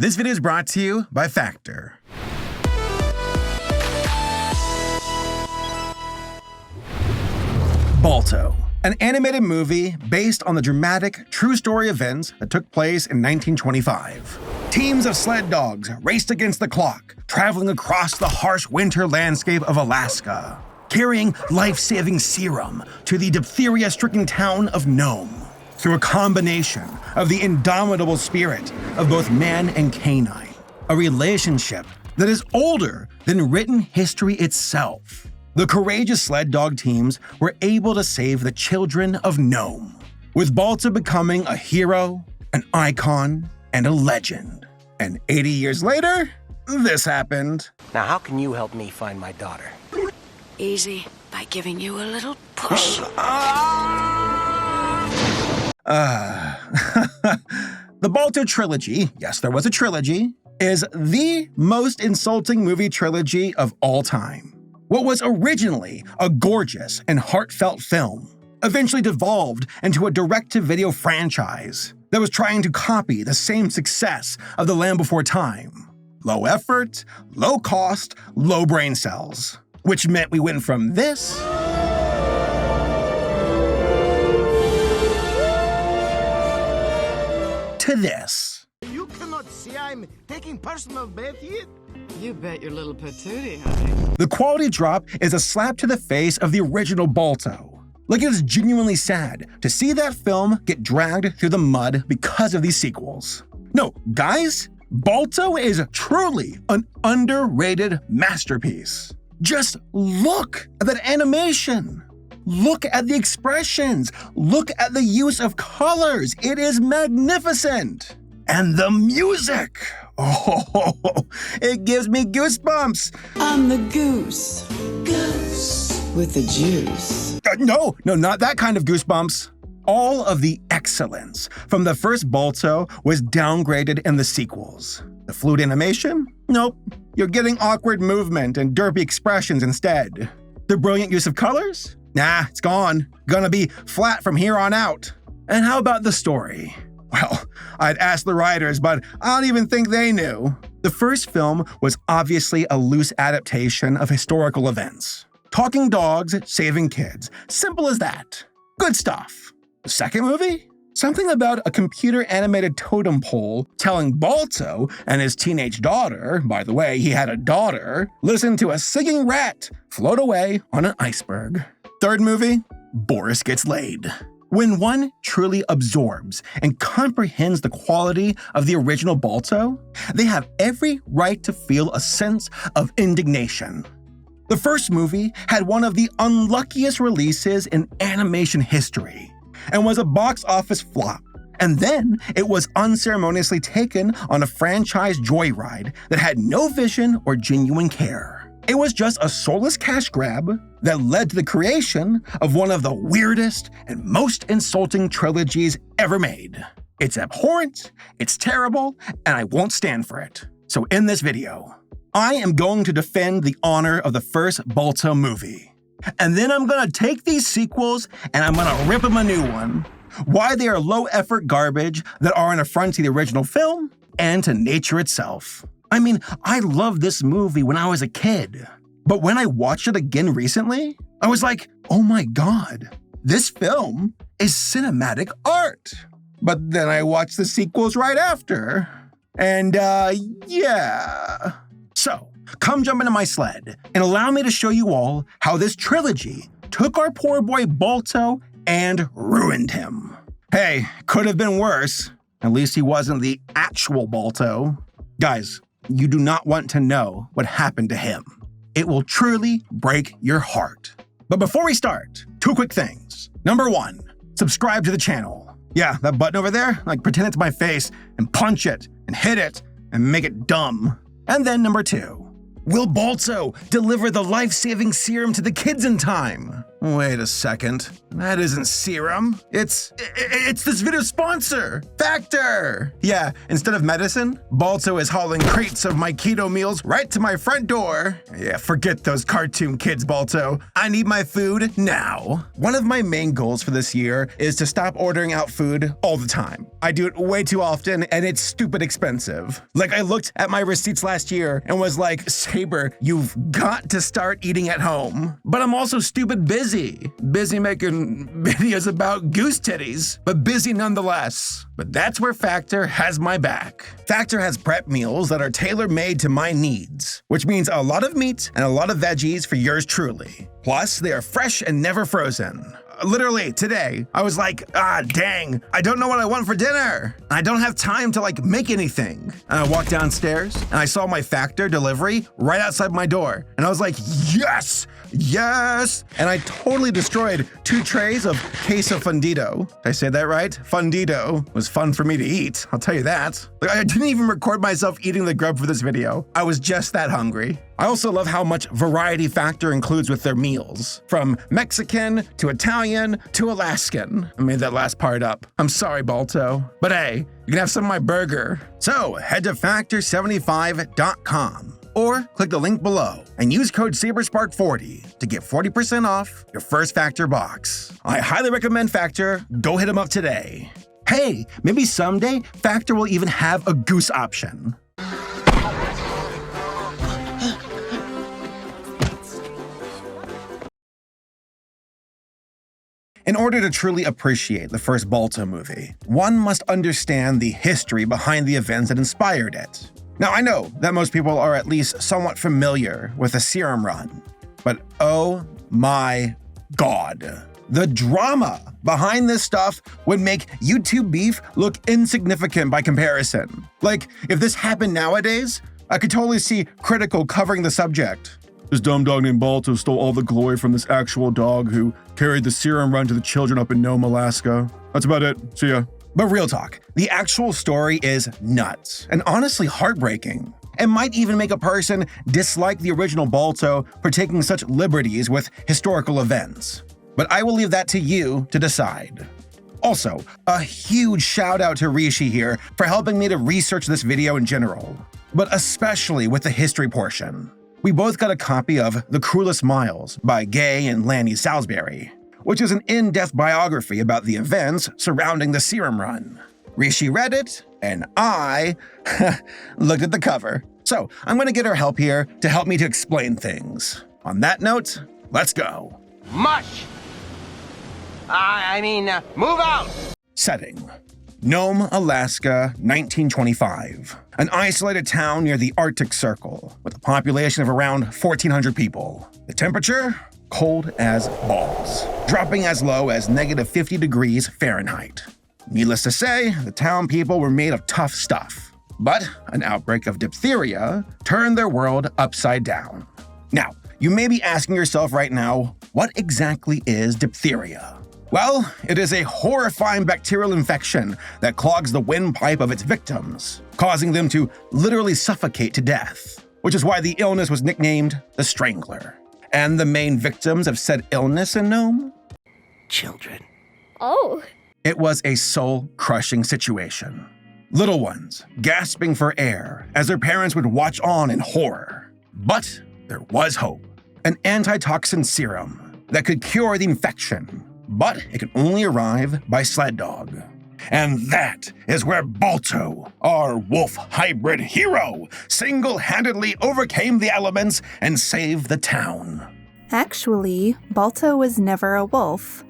This video is brought to you by Factor. Balto, an animated movie based on the dramatic, true story events that took place in 1925. Teams of sled dogs raced against the clock, traveling across the harsh winter landscape of Alaska, carrying life-saving serum to the diphtheria-stricken town of Nome. Through a combination of the indomitable spirit of both man and canine, a relationship that is older than written history itself, the courageous sled dog teams were able to save the children of Nome, with Balto becoming a hero, an icon, and a legend. And 80 years later, this happened. Now how can you help me find my daughter? Easy, by giving you a little push. The Balto trilogy, yes, there was a trilogy, is the most insulting movie trilogy of all time. What was originally a gorgeous and heartfelt film eventually devolved into a direct-to-video franchise that was trying to copy the same success of The Land Before Time. Low effort, low cost, low brain cells. Which meant we went from this to this. You cannot see I'm taking personal bath yet? You bet your little patootie, honey. The quality drop is a slap to the face of the original Balto. Like, it is genuinely sad to see that film get dragged through the mud because of these sequels. No, guys, Balto is truly an underrated masterpiece. Just look at that animation. Look at the expressions. Look at the use of colors. It is magnificent. And the music. Oh, it gives me goosebumps. I'm the goose. Goose. With the juice. No, not that kind of goosebumps. All of the excellence from the first Balto was downgraded in the sequels. The fluid animation? Nope. You're getting awkward movement and derpy expressions instead. The brilliant use of colors? Nah, it's gone. Gonna be flat from here on out. And how about the story? Well, I'd ask the writers, but I don't even think they knew. The first film was obviously a loose adaptation of historical events. Talking dogs, saving kids. Simple as that. Good stuff. The second movie? Something about a computer-animated totem pole telling Balto and his teenage daughter, by the way, he had a daughter, listen to a singing rat float away on an iceberg. Third movie? Boris Gets Laid. When one truly absorbs and comprehends the quality of the original Balto, they have every right to feel a sense of indignation. The first movie had one of the unluckiest releases in animation history, and was a box office flop. And then it was unceremoniously taken on a franchise joyride that had no vision or genuine care. It was just a soulless cash grab that led to the creation of one of the weirdest and most insulting trilogies ever made. It's abhorrent, it's terrible, and I won't stand for it. So in this video, I am going to defend the honor of the first Balto movie. And then I'm gonna take these sequels and I'm gonna rip them a new one. Why they are low-effort garbage that are an affront to the original film and to nature itself. I mean, I loved this movie when I was a kid. But when I watched it again recently, I was like, oh my god, this film is cinematic art. But then I watched the sequels right after. And yeah. So, come jump into my sled and allow me to show you all how this trilogy took our poor boy Balto and ruined him. Hey, could have been worse. At least he wasn't the actual Balto. Guys, you do not want to know what happened to him. It will truly break your heart. But before we start, two quick things. Number one, subscribe to the channel. Yeah, that button over there, like pretend it's my face and punch it and hit it and make it dumb. And then number two, will Balto deliver the life-saving serum to the kids in time? Wait a second. That isn't serum. It's this video's sponsor, Factor. Yeah, instead of medicine, Balto is hauling crates of my keto meals right to my front door. Yeah, forget those cartoon kids, Balto. I need my food now. One of my main goals for this year is to stop ordering out food all the time. I do it way too often and it's stupid expensive. Like, I looked at my receipts last year and was like, Saber, you've got to start eating at home. But I'm also stupid busy making videos about goose titties, but busy nonetheless. But that's where Factor has my back. Factor has prep meals that are tailor-made to my needs, which means a lot of meat and a lot of veggies for yours truly. Plus, they are fresh and never frozen. Literally, today, I was like, dang, I don't know what I want for dinner. I don't have time to, make anything. And I walked downstairs, and I saw my Factor delivery right outside my door. And I was like, yes! Yes! And I totally destroyed 2 trays of queso fundido. Did I say that right? Fundido was fun for me to eat, I'll tell you that. I didn't even record myself eating the grub for this video. I was just that hungry. I also love how much variety Factor includes with their meals. From Mexican to Italian to Alaskan. I made that last part up. I'm sorry, Balto. But hey, you can have some of my burger. So head to factor75.com or click the link below and use code Saberspark40 to get 40% off your first Factor box. I highly recommend Factor. Go hit them up today. Hey, maybe someday Factor will even have a goose option. In order to truly appreciate the first Balto movie, one must understand the history behind the events that inspired it. Now, I know that most people are at least somewhat familiar with the serum run, but oh my god. The drama behind this stuff would make YouTube beef look insignificant by comparison. Like, if this happened nowadays, I could totally see Critical covering the subject. This dumb dog named Balto stole all the glory from this actual dog who carried the serum run to the children up in Nome, Alaska. That's about it. See ya. But real talk, the actual story is nuts and honestly heartbreaking. It might even make a person dislike the original Balto for taking such liberties with historical events. But I will leave that to you to decide. Also, a huge shout out to Rishi here for helping me to research this video in general, but especially with the history portion. We both got a copy of The Cruelest Miles by Gay and Lanny Salisbury, which is an in-depth biography about the events surrounding the serum run. Rishi read it, and I looked at the cover. So I'm going to get her help here to help me to explain things. On that note, let's go. Mush! Move out! Setting: Nome, Alaska, 1925. An isolated town near the Arctic Circle, with a population of around 1,400 people. The temperature? Cold as balls, dropping as low as -50 degrees Fahrenheit. Needless to say, the town people were made of tough stuff. But an outbreak of diphtheria turned their world upside down. Now, you may be asking yourself right now, what exactly is diphtheria? Well, it is a horrifying bacterial infection that clogs the windpipe of its victims, causing them to literally suffocate to death, which is why the illness was nicknamed the Strangler. And the main victims of said illness in Nome? Children. Oh. It was a soul-crushing situation. Little ones gasping for air as their parents would watch on in horror. But there was hope. An antitoxin serum that could cure the infection. But it could only arrive by sled dog. And that is where Balto, our wolf hybrid hero, single-handedly overcame the elements and saved the town. Actually, Balto was never a wolf.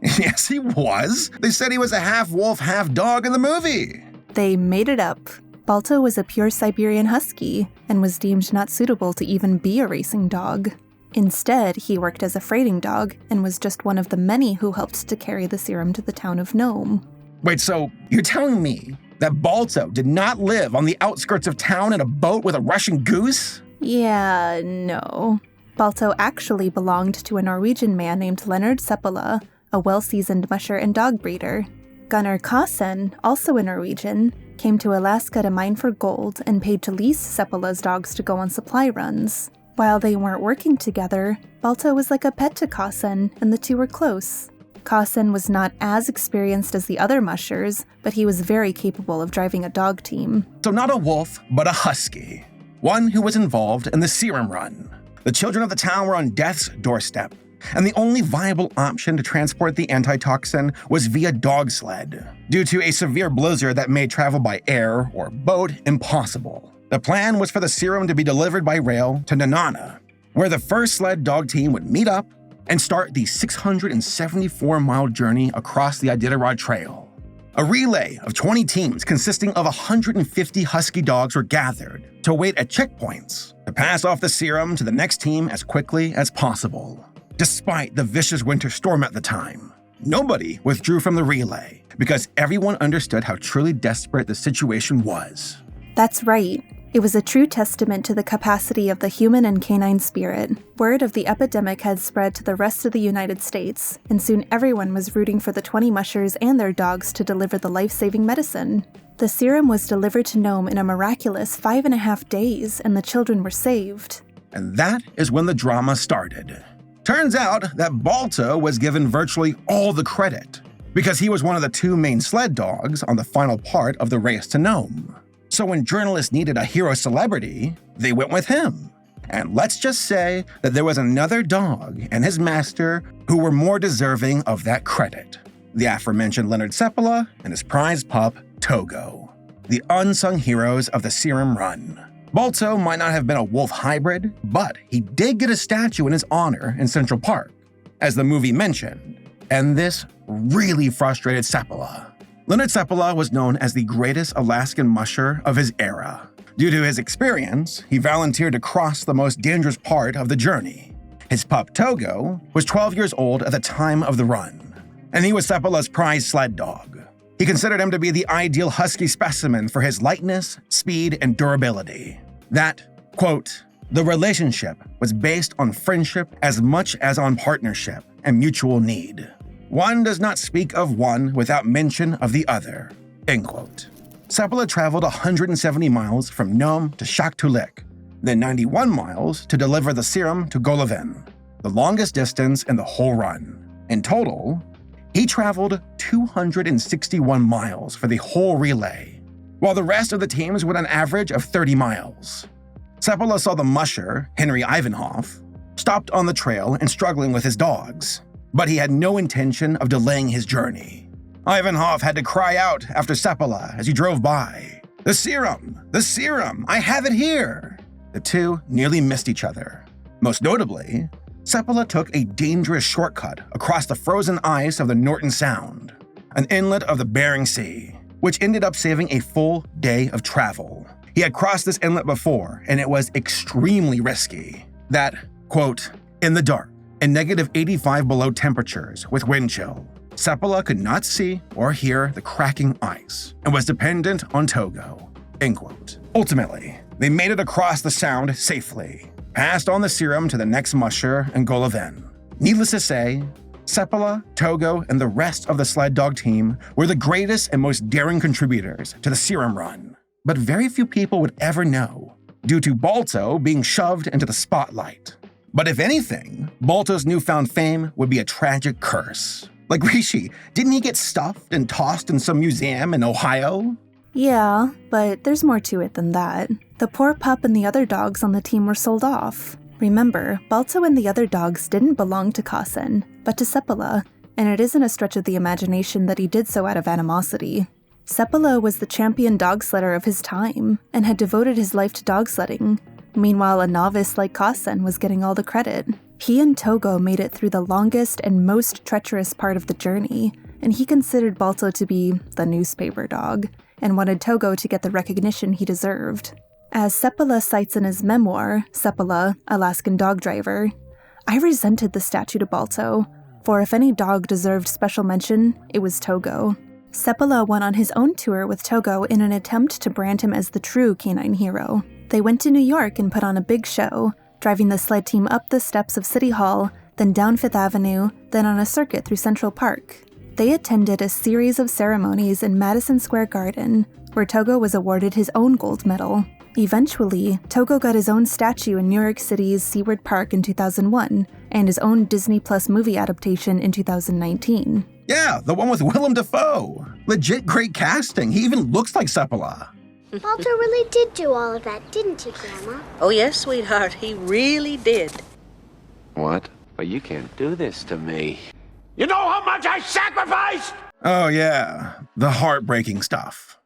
Yes, he was. They said he was a half wolf, half dog in the movie. They made it up. Balto was a pure Siberian husky and was deemed not suitable to even be a racing dog. Instead, he worked as a freighting dog and was just one of the many who helped to carry the serum to the town of Nome. Wait, so you're telling me that Balto did not live on the outskirts of town in a boat with a Russian goose? Yeah, no. Balto actually belonged to a Norwegian man named Leonard Seppala, a well-seasoned musher and dog breeder. Gunnar Kassen, also a Norwegian, came to Alaska to mine for gold and paid to lease Seppala's dogs to go on supply runs. While they weren't working together, Balto was like a pet to Kasen, and the two were close. Kasen was not as experienced as the other mushers, but he was very capable of driving a dog team. So not a wolf, but a husky. One who was involved in the serum run. The children of the town were on death's doorstep, and the only viable option to transport the antitoxin was via dog sled, due to a severe blizzard that made travel by air or boat impossible. The plan was for the serum to be delivered by rail to Nanana, where the first sled dog team would meet up and start the 674-mile journey across the Iditarod Trail. A relay of 20 teams consisting of 150 husky dogs were gathered to wait at checkpoints to pass off the serum to the next team as quickly as possible. Despite the vicious winter storm at the time, nobody withdrew from the relay because everyone understood how truly desperate the situation was. That's right. It was a true testament to the capacity of the human and canine spirit. Word of the epidemic had spread to the rest of the United States, and soon everyone was rooting for the 20 mushers and their dogs to deliver the life-saving medicine. The serum was delivered to Nome in a miraculous 5.5 days, and the children were saved. And that is when the drama started. Turns out that Balto was given virtually all the credit, because he was one of the 2 main sled dogs on the final part of the race to Nome. So when journalists needed a hero celebrity, they went with him. And let's just say that there was another dog and his master who were more deserving of that credit. The aforementioned Leonard Seppala and his prize pup, Togo. The unsung heroes of the serum run. Balto might not have been a wolf hybrid, but he did get a statue in his honor in Central Park, as the movie mentioned. And this really frustrated Seppala. Leonard Seppala was known as the greatest Alaskan musher of his era. Due to his experience, he volunteered to cross the most dangerous part of the journey. His pup Togo was 12 years old at the time of the run, and he was Seppala's prized sled dog. He considered him to be the ideal husky specimen for his lightness, speed, and durability. That, quote, the relationship was based on friendship as much as on partnership and mutual need. One does not speak of one without mention of the other, end quote. Seppala traveled 170 miles from Nome to Shaktoolik, then 91 miles to deliver the serum to Golovin, the longest distance in the whole run. In total, he traveled 261 miles for the whole relay, while the rest of the teams went an average of 30 miles. Seppala saw the musher, Henri Ivanhoff, stopped on the trail and struggling with his dogs, but he had no intention of delaying his journey. Ivanhoff had to cry out after Seppala as he drove by, "The serum! The serum! I have it here!" The two nearly missed each other. Most notably, Seppala took a dangerous shortcut across the frozen ice of the Norton Sound, an inlet of the Bering Sea, which ended up saving a full day of travel. He had crossed this inlet before, and it was extremely risky. That, quote, in the dark, and negative 85 below temperatures with wind chill, Seppala could not see or hear the cracking ice and was dependent on Togo, end quote. Ultimately, they made it across the sound safely, passed on the serum to the next musher and Golovin. Needless to say, Seppala, Togo, and the rest of the sled dog team were the greatest and most daring contributors to the serum run. But very few people would ever know, due to Balto being shoved into the spotlight. But if anything, Balto's newfound fame would be a tragic curse. Like Rishi, didn't he get stuffed and tossed in some museum in Ohio? Yeah, but there's more to it than that. The poor pup and the other dogs on the team were sold off. Remember, Balto and the other dogs didn't belong to Kasen, but to Seppala, and it isn't a stretch of the imagination that he did so out of animosity. Seppala was the champion dog sledder of his time, and had devoted his life to dog sledding. Meanwhile, a novice like Kasen was getting all the credit. He and Togo made it through the longest and most treacherous part of the journey, and he considered Balto to be the newspaper dog, and wanted Togo to get the recognition he deserved. As Seppala cites in his memoir, Seppala, Alaskan Dog Driver, I resented the statue to Balto, for if any dog deserved special mention, it was Togo. Seppala went on his own tour with Togo in an attempt to brand him as the true canine hero. They went to New York and put on a big show, driving the sled team up the steps of City Hall, then down Fifth Avenue, then on a circuit through Central Park. They attended a series of ceremonies in Madison Square Garden, where Togo was awarded his own gold medal. Eventually, Togo got his own statue in New York City's Seward Park in 2001, and his own Disney Plus movie adaptation in 2019. Yeah, the one with Willem Dafoe. Legit great casting. He even looks like Seppala. Balto really did do all of that, didn't he, Grandma? Oh, yes, sweetheart, he really did. What? But you can't do this to me. You know how much I sacrificed? Oh yeah, the heartbreaking stuff.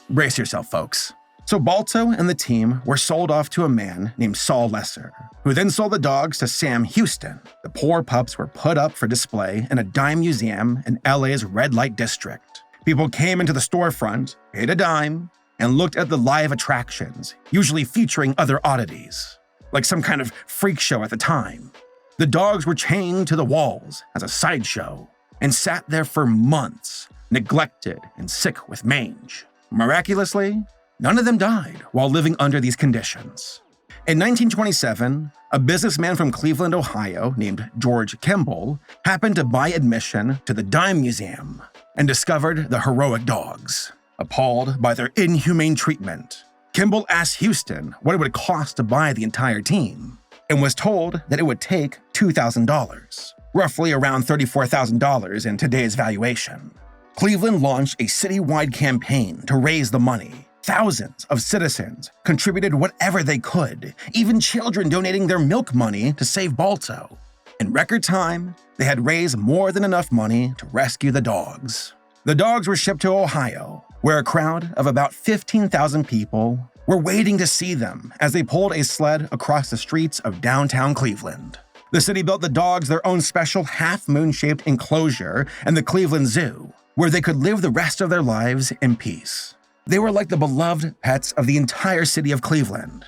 Brace yourself, folks. So Balto and the team were sold off to a man named Saul Lesser, who then sold the dogs to Sam Houston. The poor pups were put up for display in a dime museum in LA's red light district. People came into the storefront, paid a dime, and looked at the live attractions, usually featuring other oddities, like some kind of freak show at the time. The dogs were chained to the walls as a sideshow and sat there for months, neglected and sick with mange. Miraculously, none of them died while living under these conditions. In 1927, a businessman from Cleveland, Ohio, named George Kimball, happened to buy admission to the Dime Museum and discovered the heroic dogs. Appalled by their inhumane treatment, Kimball asked Houston what it would cost to buy the entire team, and was told that it would take $2,000, roughly around $34,000 in today's valuation. Cleveland launched a citywide campaign to raise the money. Thousands of citizens contributed whatever they could, even children donating their milk money to save Balto. In record time, they had raised more than enough money to rescue the dogs. The dogs were shipped to Ohio, where a crowd of about 15,000 people were waiting to see them as they pulled a sled across the streets of downtown Cleveland. The city built the dogs their own special half-moon-shaped enclosure in the Cleveland Zoo, where they could live the rest of their lives in peace. They were like the beloved pets of the entire city of Cleveland,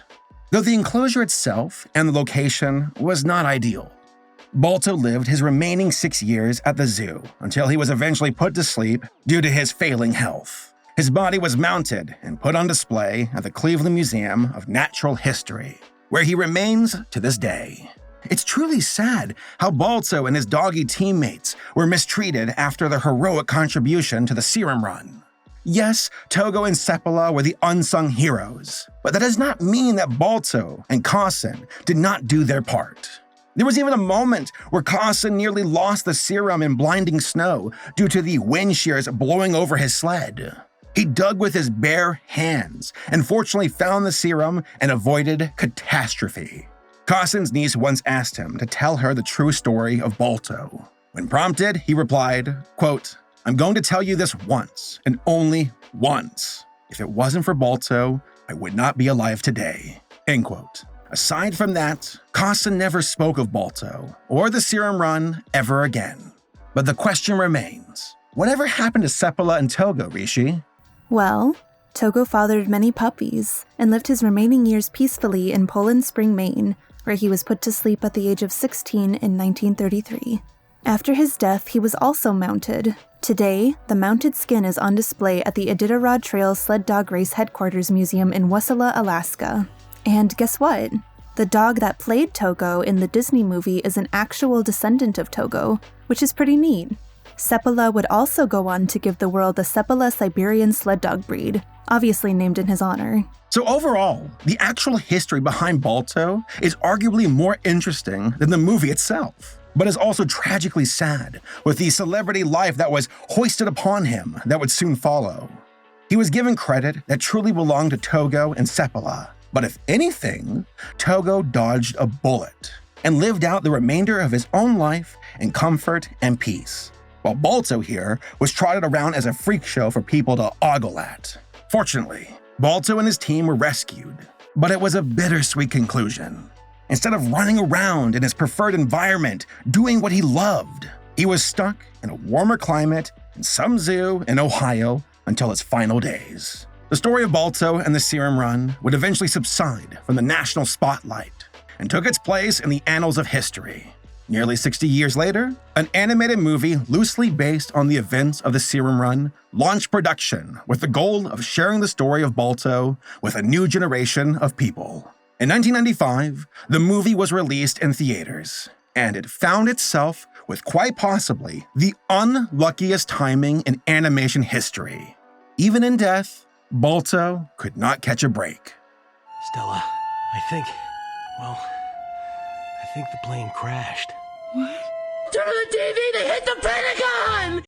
though the enclosure itself and the location was not ideal. Balto lived his remaining 6 years at the zoo until he was eventually put to sleep due to his failing health. His body was mounted and put on display at the Cleveland Museum of Natural History, where he remains to this day. It's truly sad how Balto and his doggy teammates were mistreated after their heroic contribution to the serum run. Yes, Togo and Seppala were the unsung heroes, but that does not mean that Balto and Carson did not do their part. There was even a moment where Carson nearly lost the serum in blinding snow due to the wind shears blowing over his sled. He dug with his bare hands and fortunately found the serum and avoided catastrophe. Carson's niece once asked him to tell her the true story of Balto. When prompted, he replied, quote, "I'm going to tell you this once, and only once. If it wasn't for Balto, I would not be alive today." End quote. Aside from that, Carson never spoke of Balto or the serum run ever again. But the question remains, whatever happened to Seppala and Togo, Rishi? Well, Togo fathered many puppies and lived his remaining years peacefully in Poland Spring, Maine, where he was put to sleep at the age of 16 in 1933. After his death, he was also mounted. Today, the mounted skin is on display at the Iditarod Trail Sled Dog Race Headquarters Museum in Wasilla, Alaska. And guess what? The dog that played Togo in the Disney movie is an actual descendant of Togo, which is pretty neat. Seppala would also go on to give the world the Seppala Siberian sled dog breed, obviously named in his honor. So overall, the actual history behind Balto is arguably more interesting than the movie itself, but is also tragically sad with the celebrity life that was hoisted upon him that would soon follow. He was given credit that truly belonged to Togo and Seppala, but if anything, Togo dodged a bullet and lived out the remainder of his own life in comfort and peace, while Balto here was trotted around as a freak show for people to ogle at. Fortunately, Balto and his team were rescued, but it was a bittersweet conclusion. Instead of running around in his preferred environment, doing what he loved, he was stuck in a warmer climate in some zoo in Ohio until his final days. The story of Balto and the serum run would eventually subside from the national spotlight and took its place in the annals of history. Nearly 60 years later, an animated movie loosely based on the events of the serum run launched production with the goal of sharing the story of Balto with a new generation of people. In 1995, the movie was released in theaters, and it found itself with quite possibly the unluckiest timing in animation history. Even in death, Balto could not catch a break. Stella, I think the plane crashed. What? Turn on the TV! They hit the Pentagon!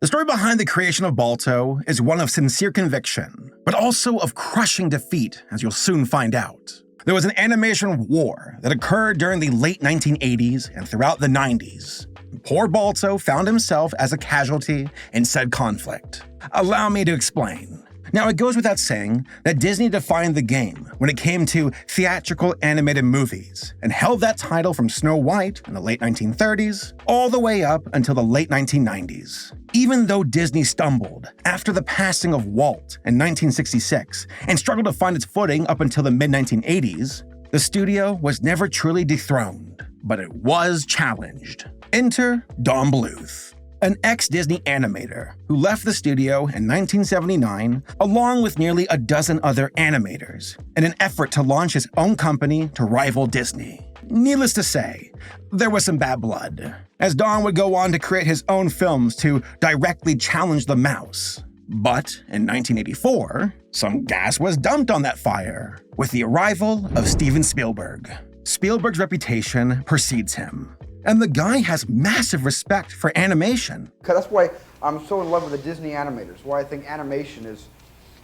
The story behind the creation of Balto is one of sincere conviction, but also of crushing defeat, as you'll soon find out. There was an animation war that occurred during the late 1980s and throughout the 90s. Poor Balto found himself as a casualty in said conflict. Allow me to explain. Now, it goes without saying that Disney defined the game when it came to theatrical animated movies and held that title from Snow White in the late 1930s all the way up until the late 1990s. Even though Disney stumbled after the passing of Walt in 1966 and struggled to find its footing up until the mid-1980s, the studio was never truly dethroned, but it was challenged. Enter Don Bluth, an ex-Disney animator who left the studio in 1979 along with nearly a dozen other animators in an effort to launch his own company to rival Disney. Needless to say, there was some bad blood, as Don would go on to create his own films to directly challenge the mouse. But in 1984, some gas was dumped on that fire with the arrival of Steven Spielberg. Spielberg's reputation precedes him, and the guy has massive respect for animation. That's why I'm so in love with the Disney animators, why I think animation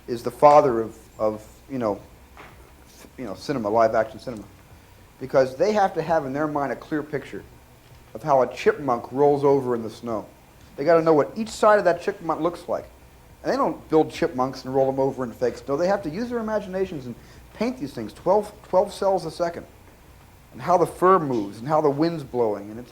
is the father of cinema, live action cinema. Because they have to have in their mind a clear picture of how a chipmunk rolls over in the snow. They got to know what each side of that chipmunk looks like. And they don't build chipmunks and roll them over in fake snow. They have to use their imaginations and paint these things 12 cells a second. And how the fur moves and how the wind's blowing. And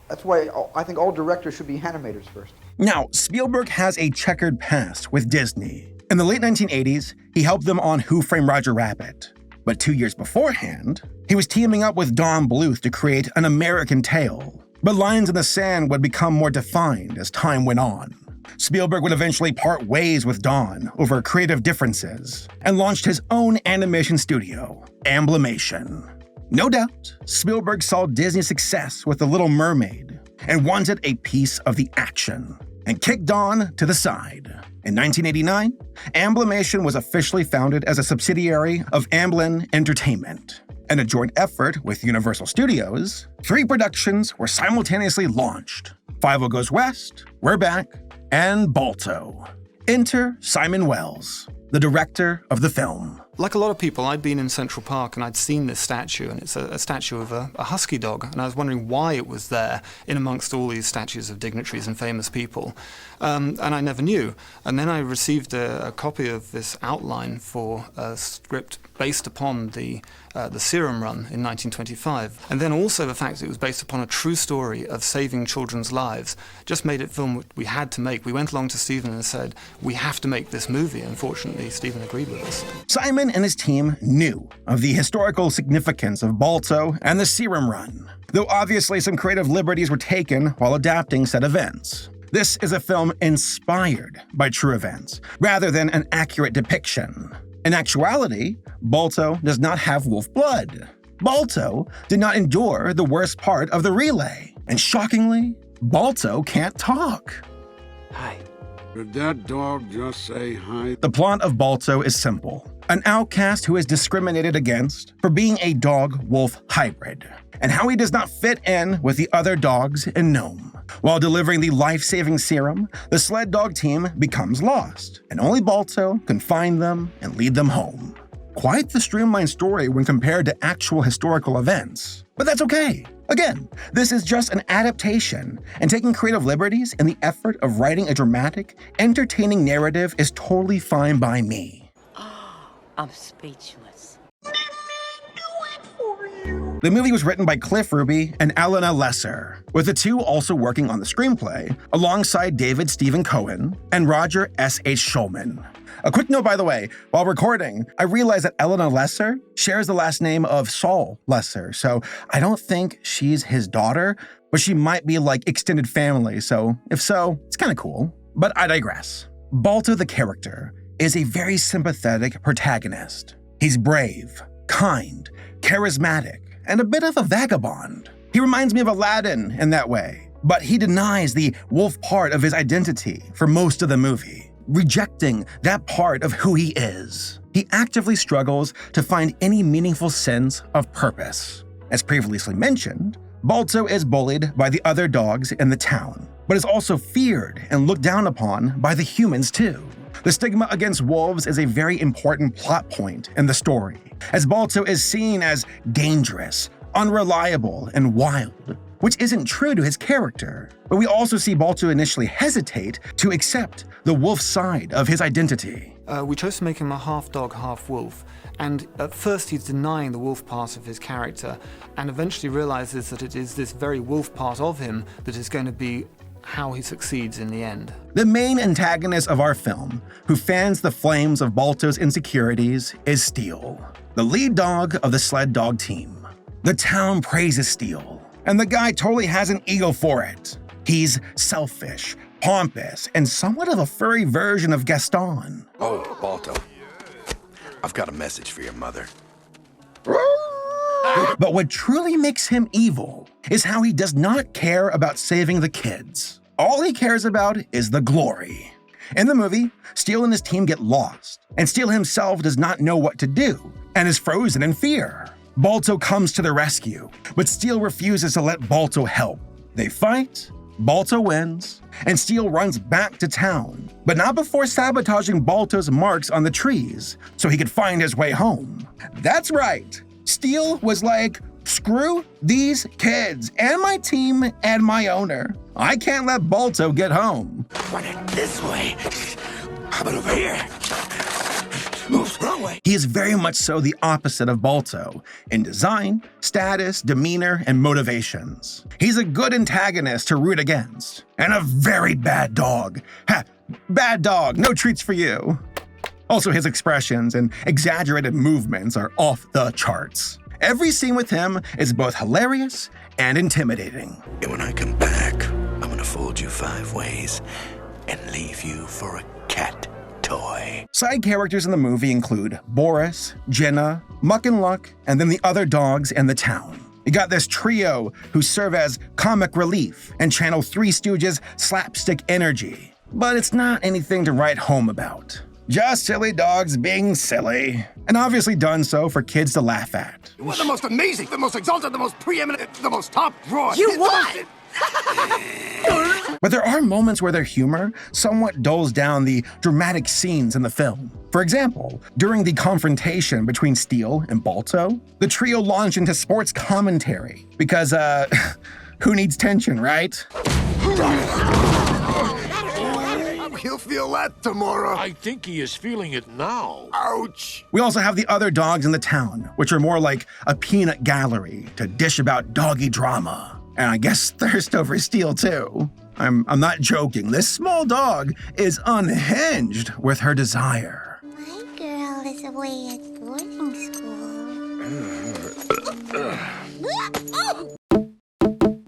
that's why I think all directors should be animators first. Now, Spielberg has a checkered past with Disney. In the late 1980s, he helped them on Who Framed Roger Rabbit. But 2 years beforehand, he was teaming up with Don Bluth to create An American Tail. But lines in the sand would become more defined as time went on. Spielberg would eventually part ways with Don over creative differences and launched his own animation studio, Amblimation. No doubt, Spielberg saw Disney's success with The Little Mermaid and wanted a piece of the action and kicked Don to the side. In 1989, Amblimation was officially founded as a subsidiary of Amblin Entertainment. In a joint effort with Universal Studios, 3 productions were simultaneously launched: Five-O Goes West, We're Back, and Balto. Enter Simon Wells, the director of the film. Like a lot of people, I'd been in Central Park and I'd seen this statue, and it's a statue of a husky dog, and I was wondering why it was there in amongst all these statues of dignitaries and famous people, and I never knew. And then I received a copy of this outline for a script based upon the Serum Run in 1925, and then also the fact that it was based upon a true story of saving children's lives just made it film we had to make. We went along to Stephen and said, we have to make this movie. Unfortunately, Stephen agreed with us. Simon and his team knew of the historical significance of Balto and the Serum Run, though obviously some creative liberties were taken while adapting said events. This is a film inspired by true events, rather than an accurate depiction. In actuality, Balto does not have wolf blood. Balto did not endure the worst part of the relay. And shockingly, Balto can't talk. Hi. Did that dog just say hi? The plot of Balto is simple. An outcast who is discriminated against for being a dog-wolf hybrid, and how he does not fit in with the other dogs in Nome. While delivering the life-saving serum, the sled dog team becomes lost, and only Balto can find them and lead them home. Quite the streamlined story when compared to actual historical events, but that's okay. Again, this is just an adaptation, and taking creative liberties in the effort of writing a dramatic, entertaining narrative is totally fine by me. I'm speechless. The movie was written by Cliff Ruby and Elena Lesser, with the two also working on the screenplay, alongside David Stephen Cohen and Roger S.H. Schulman. A quick note, by the way, while recording, I realized that Elena Lesser shares the last name of Saul Lesser, so I don't think she's his daughter, but she might be like extended family, so if so, it's kind of cool. But I digress. Balto the character is a very sympathetic protagonist. He's brave, kind, charismatic, and a bit of a vagabond. He reminds me of Aladdin in that way, but he denies the wolf part of his identity for most of the movie. rejecting that part of who he is. He actively struggles to find any meaningful sense of purpose. As previously mentioned, Balto is bullied by the other dogs in the town, but is also feared and looked down upon by the humans too. The stigma against wolves is a very important plot point in the story, as Balto is seen as dangerous, unreliable, and wild, which isn't true to his character. But we also see Balto initially hesitate to accept the wolf side of his identity. We chose to make him a half dog, half wolf, and at first he's denying the wolf part of his character, and eventually realizes that it is this very wolf part of him that is going to be how he succeeds in the end. The main antagonist of our film, who fans the flames of Balto's insecurities, is Steel, the lead dog of the sled dog team. The town praises Steel, and the guy totally has an ego for it. He's selfish, pompous, and somewhat of a furry version of Gaston. Oh, Balto, I've got a message for your mother. But what truly makes him evil is how he does not care about saving the kids. All he cares about is the glory. In the movie, Steel and his team get lost, and Steel himself does not know what to do and is frozen in fear. Balto comes to the rescue, but Steel refuses to let Balto help. They fight, Balto wins, and Steel runs back to town, but not before sabotaging Balto's marks on the trees so he could find his way home. That's right. Steel was like, screw these kids and my team and my owner. I can't let Balto get home. Run it this way. How about over here? Move the wrong way. He is very much so the opposite of Balto in design, status, demeanor, and motivations. He's a good antagonist to root against, and a very bad dog. Ha! Bad dog, no treats for you. Also, his expressions and exaggerated movements are off the charts. Every scene with him is both hilarious and intimidating. And when I come back, I'm gonna fold you 5 ways and leave you for a cat toy. Side characters in the movie include Boris, Jenna, Muck and Luck, and then the other dogs in the town. You got this trio who serve as comic relief and channel Three Stooges' slapstick energy. But it's not anything to write home about. Just silly dogs being silly, and obviously done so for kids to laugh at. You're the most amazing, the most exalted, the most preeminent, the most top drawer. You what? But there are moments where their humor somewhat dulls down the dramatic scenes in the film. For example, during the confrontation between Steel and Balto, the trio launched into sports commentary because, who needs tension, right? He'll feel that tomorrow. I think he is feeling it now. Ouch. We also have the other dogs in the town, which are more like a peanut gallery to dish about doggy drama. And I guess thirst over Steel too. I'm not joking. This small dog is unhinged with her desire. My girl is away at boarding school.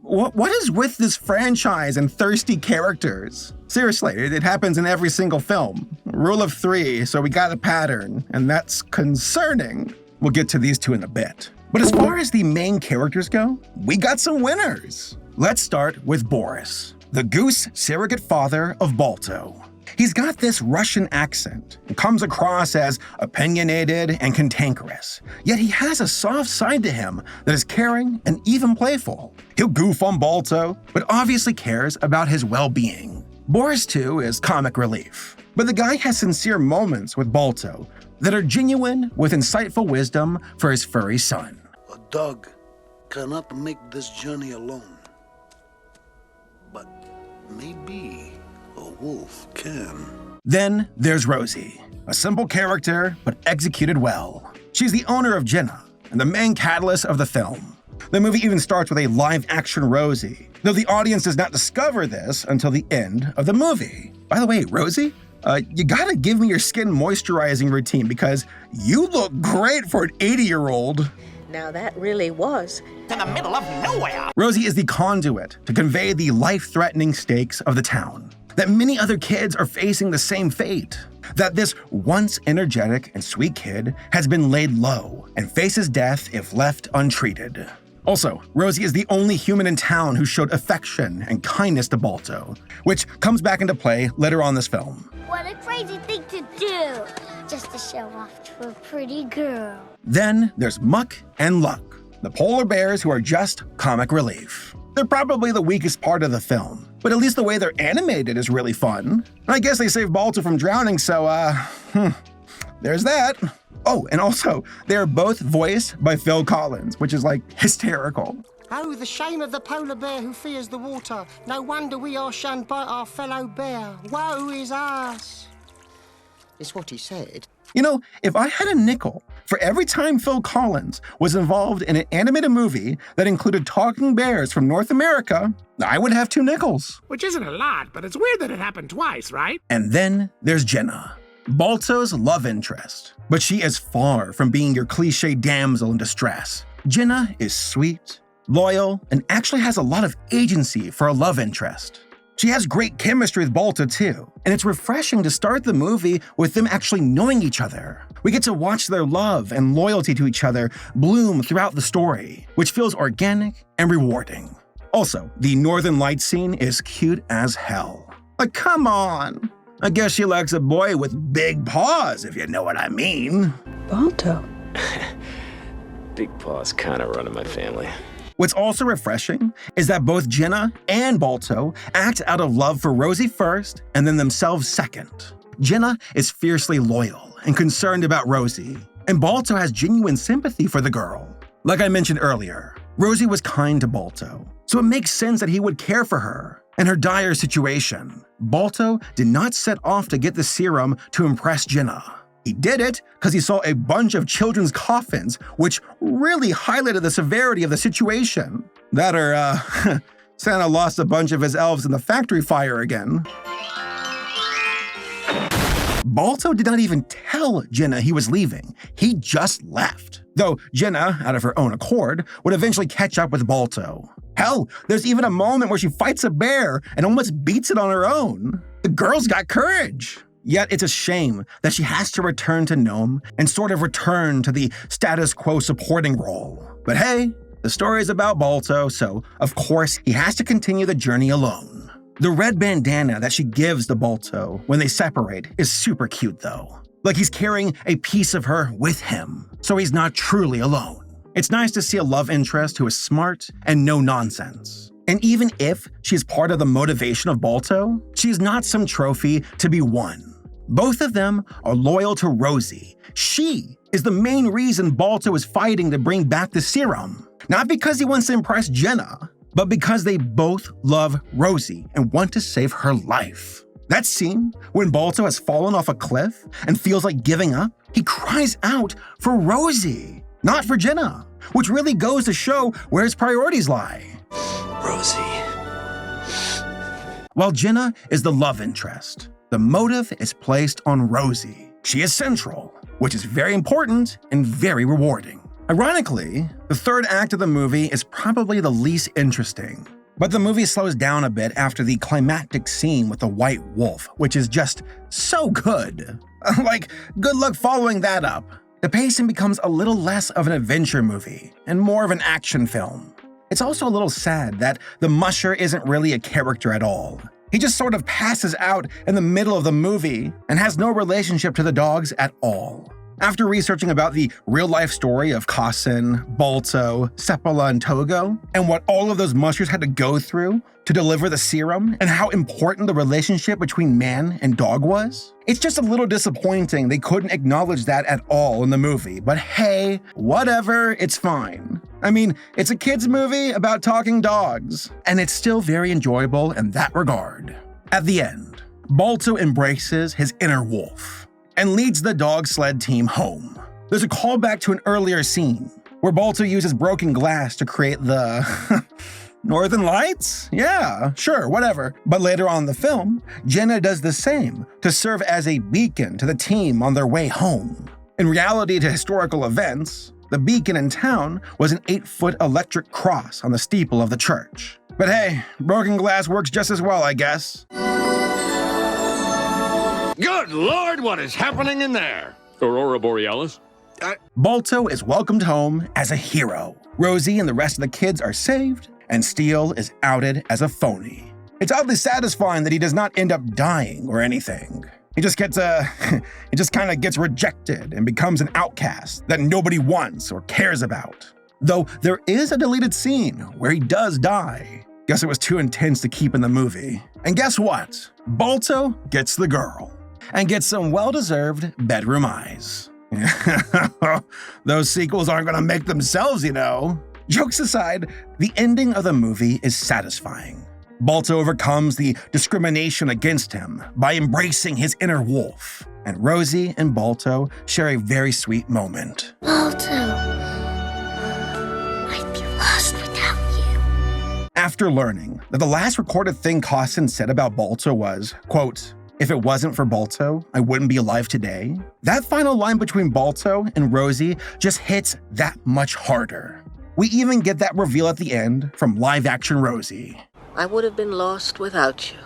What is with this franchise and thirsty characters? Seriously, it happens in every single film. Rule of 3, so we got a pattern, and that's concerning. We'll get to these two in a bit. But as far as the main characters go, we got some winners. Let's start with Boris, the goose surrogate father of Balto. He's got this Russian accent and comes across as opinionated and cantankerous, yet he has a soft side to him that is caring and even playful. He'll goof on Balto, but obviously cares about his well-being. Boris, too, is comic relief, but the guy has sincere moments with Balto that are genuine with insightful wisdom for his furry son. A dog cannot make this journey alone, but maybe a wolf can. Then there's Rosie, a simple character but executed well. She's the owner of Jenna and the main catalyst of the film. The movie even starts with a live-action Rosie, though the audience does not discover this until the end of the movie. By the way, Rosie, you gotta give me your skin moisturizing routine because you look great for an 80-year-old. Now that really was in the middle of nowhere. Rosie is the conduit to convey the life-threatening stakes of the town. That many other kids are facing the same fate. That this once energetic and sweet kid has been laid low and faces death if left untreated. Also, Rosie is the only human in town who showed affection and kindness to Balto, which comes back into play later on this film. What a crazy thing to do, just to show off to a pretty girl. Then there's Muck and Luck, the polar bears who are just comic relief. They're probably the weakest part of the film, but at least the way they're animated is really fun. I guess they saved Balto from drowning, so, there's that. Oh, and also, they're both voiced by Phil Collins, which is, like, hysterical. Oh, the shame of the polar bear who fears the water. No wonder we are shunned by our fellow bear. Woe is us. Is what he said. You know, if I had a nickel for every time Phil Collins was involved in an animated movie that included talking bears from North America, I would have 2 nickels. Which isn't a lot, but it's weird that it happened twice, right? And then there's Jenna, Balto's love interest. But she is far from being your cliche damsel in distress. Jenna is sweet, loyal, and actually has a lot of agency for a love interest. She has great chemistry with Balto too, and it's refreshing to start the movie with them actually knowing each other. We get to watch their love and loyalty to each other bloom throughout the story, which feels organic and rewarding. Also, the Northern Lights scene is cute as hell. Like, come on! I guess she likes a boy with big paws, if you know what I mean. Balto. Big Paw's kind of running my family. What's also refreshing is that both Jenna and Balto act out of love for Rosie first and then themselves second. Jenna is fiercely loyal and concerned about Rosie, and Balto has genuine sympathy for the girl. Like I mentioned earlier, Rosie was kind to Balto, so it makes sense that he would care for her and her dire situation. Balto did not set off to get the serum to impress Jenna. He did it because he saw a bunch of children's coffins, which really highlighted the severity of the situation. That or, Santa lost a bunch of his elves in the factory fire again. Balto did not even tell Jenna he was leaving. He just left. Though Jenna, out of her own accord, would eventually catch up with Balto. Hell, there's even a moment where she fights a bear and almost beats it on her own. The girl's got courage. Yet it's a shame that she has to return to Nome and sort of return to the status quo supporting role. But hey, the story is about Balto, so of course he has to continue the journey alone. The red bandana that she gives to Balto when they separate is super cute though. Like he's carrying a piece of her with him, so he's not truly alone. It's nice to see a love interest who is smart and no nonsense. And even if she is part of the motivation of Balto, she is not some trophy to be won. Both of them are loyal to Rosie. She is the main reason Balto is fighting to bring back the serum. Not because he wants to impress Jenna, but because they both love Rosie and want to save her life. That scene, when Balto has fallen off a cliff and feels like giving up, he cries out for Rosie, not for Jenna, which really goes to show where his priorities lie. Rosie. While Jenna is the love interest, the motive is placed on Rosie. She is central, which is very important and very rewarding. Ironically, the third act of the movie is probably the least interesting. But the movie slows down a bit after the climactic scene with the white wolf, which is just so good. Like, good luck following that up. The pacing becomes a little less of an adventure movie and more of an action film. It's also a little sad that the musher isn't really a character at all. He just sort of passes out in the middle of the movie and has no relationship to the dogs at all. After researching about the real-life story of Kassen, Balto, Seppala, and Togo, and what all of those mushers had to go through to deliver the serum, and how important the relationship between man and dog was, it's just a little disappointing they couldn't acknowledge that at all in the movie. But hey, whatever, it's fine. I mean, it's a kid's movie about talking dogs, and it's still very enjoyable in that regard. At the end, Balto embraces his inner wolf and leads the dog sled team home. There's a callback to an earlier scene where Balto uses broken glass to create the Northern Lights? Yeah, sure, whatever. But later on in the film, Jenna does the same to serve as a beacon to the team on their way home. In reality to historical events, the beacon in town was an 8-foot electric cross on the steeple of the church. But hey, broken glass works just as well, I guess. Good Lord, what is happening in there? Aurora Borealis? Balto is welcomed home as a hero. Rosie and the rest of the kids are saved, and Steele is outed as a phony. It's oddly satisfying that he does not end up dying or anything. He just kind of gets rejected and becomes an outcast that nobody wants or cares about. Though there is a deleted scene where he does die. Guess it was too intense to keep in the movie. And guess what? Balto gets the girl and gets some well-deserved bedroom eyes. Those sequels aren't gonna make themselves, you know. Jokes aside, the ending of the movie is satisfying. Balto overcomes the discrimination against him by embracing his inner wolf, and Rosie and Balto share a very sweet moment. Balto, I'd be lost without you. After learning that the last recorded thing Costin said about Balto was, quote, "If it wasn't for Balto, I wouldn't be alive today," that final line between Balto and Rosie just hits that much harder. We even get that reveal at the end from live-action Rosie. I would have been lost without you.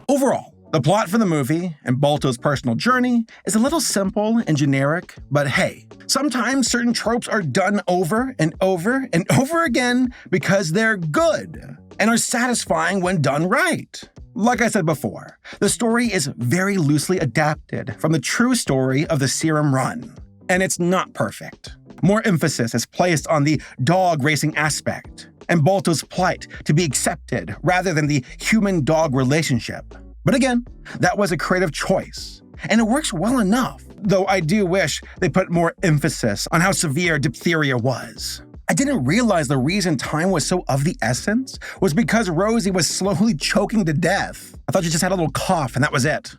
Overall, the plot for the movie and Balto's personal journey is a little simple and generic, but hey, sometimes certain tropes are done over and over and over again because they're good and are satisfying when done right. Like I said before, the story is very loosely adapted from the true story of the Serum Run, and it's not perfect. More emphasis is placed on the dog racing aspect and Balto's plight to be accepted rather than the human-dog relationship. But again, that was a creative choice, and it works well enough, though I do wish they put more emphasis on how severe diphtheria was. I didn't realize the reason time was so of the essence was because Rosie was slowly choking to death. I thought she just had a little cough and that was it.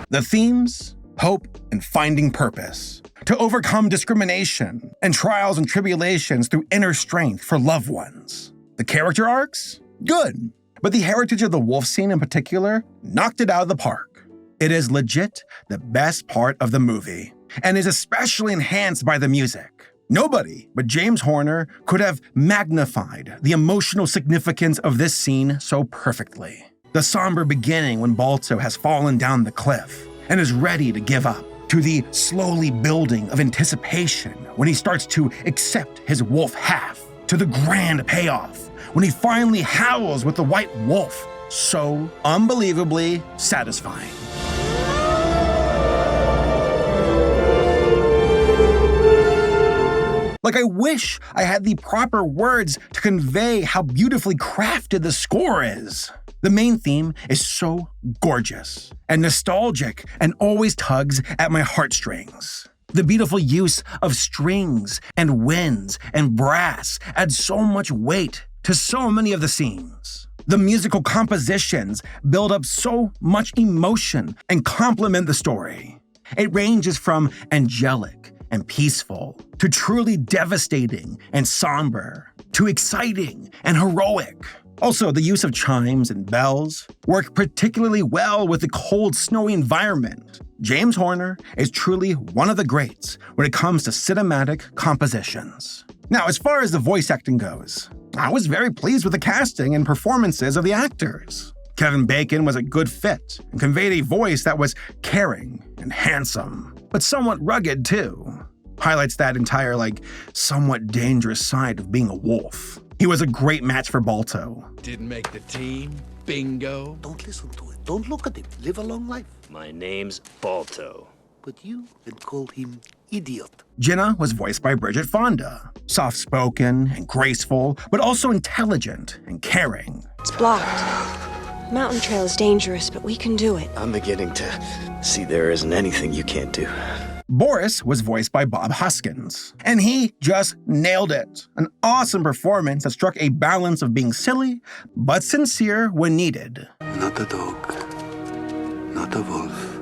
The themes, hope, and finding purpose. To overcome discrimination and trials and tribulations through inner strength for loved ones. The character arcs? Good. But the heritage of the wolf scene in particular knocked it out of the park. It is legit the best part of the movie, and is especially enhanced by the music. Nobody but James Horner could have magnified the emotional significance of this scene so perfectly. The somber beginning when Balto has fallen down the cliff and is ready to give up, to the slowly building of anticipation when he starts to accept his wolf half, to the grand payoff when he finally howls with the white wolf. So unbelievably satisfying. Like, I wish I had the proper words to convey how beautifully crafted the score is. The main theme is so gorgeous and nostalgic and always tugs at my heartstrings. The beautiful use of strings and winds and brass adds so much weight to so many of the scenes. The musical compositions build up so much emotion and complement the story. It ranges from angelic and peaceful, to truly devastating and somber, to exciting and heroic. Also, the use of chimes and bells work particularly well with the cold, snowy environment. James Horner is truly one of the greats when it comes to cinematic compositions. Now, as far as the voice acting goes, I was very pleased with the casting and performances of the actors. Kevin Bacon was a good fit and conveyed a voice that was caring and handsome, but somewhat rugged too. Highlights that entire, somewhat dangerous side of being a wolf. He was a great match for Balto. Didn't make the team. Bingo. Don't listen to it. Don't look at him. Live a long life. My name's Balto. But you can call him idiot. Jenna was voiced by Bridget Fonda. Soft-spoken and graceful, but also intelligent and caring. It's blocked. Mountain trail is dangerous, but we can do it. I'm beginning to see there isn't anything you can't do. Boris was voiced by Bob Hoskins, and he just nailed it. An awesome performance that struck a balance of being silly, but sincere when needed. Not a dog, not a wolf.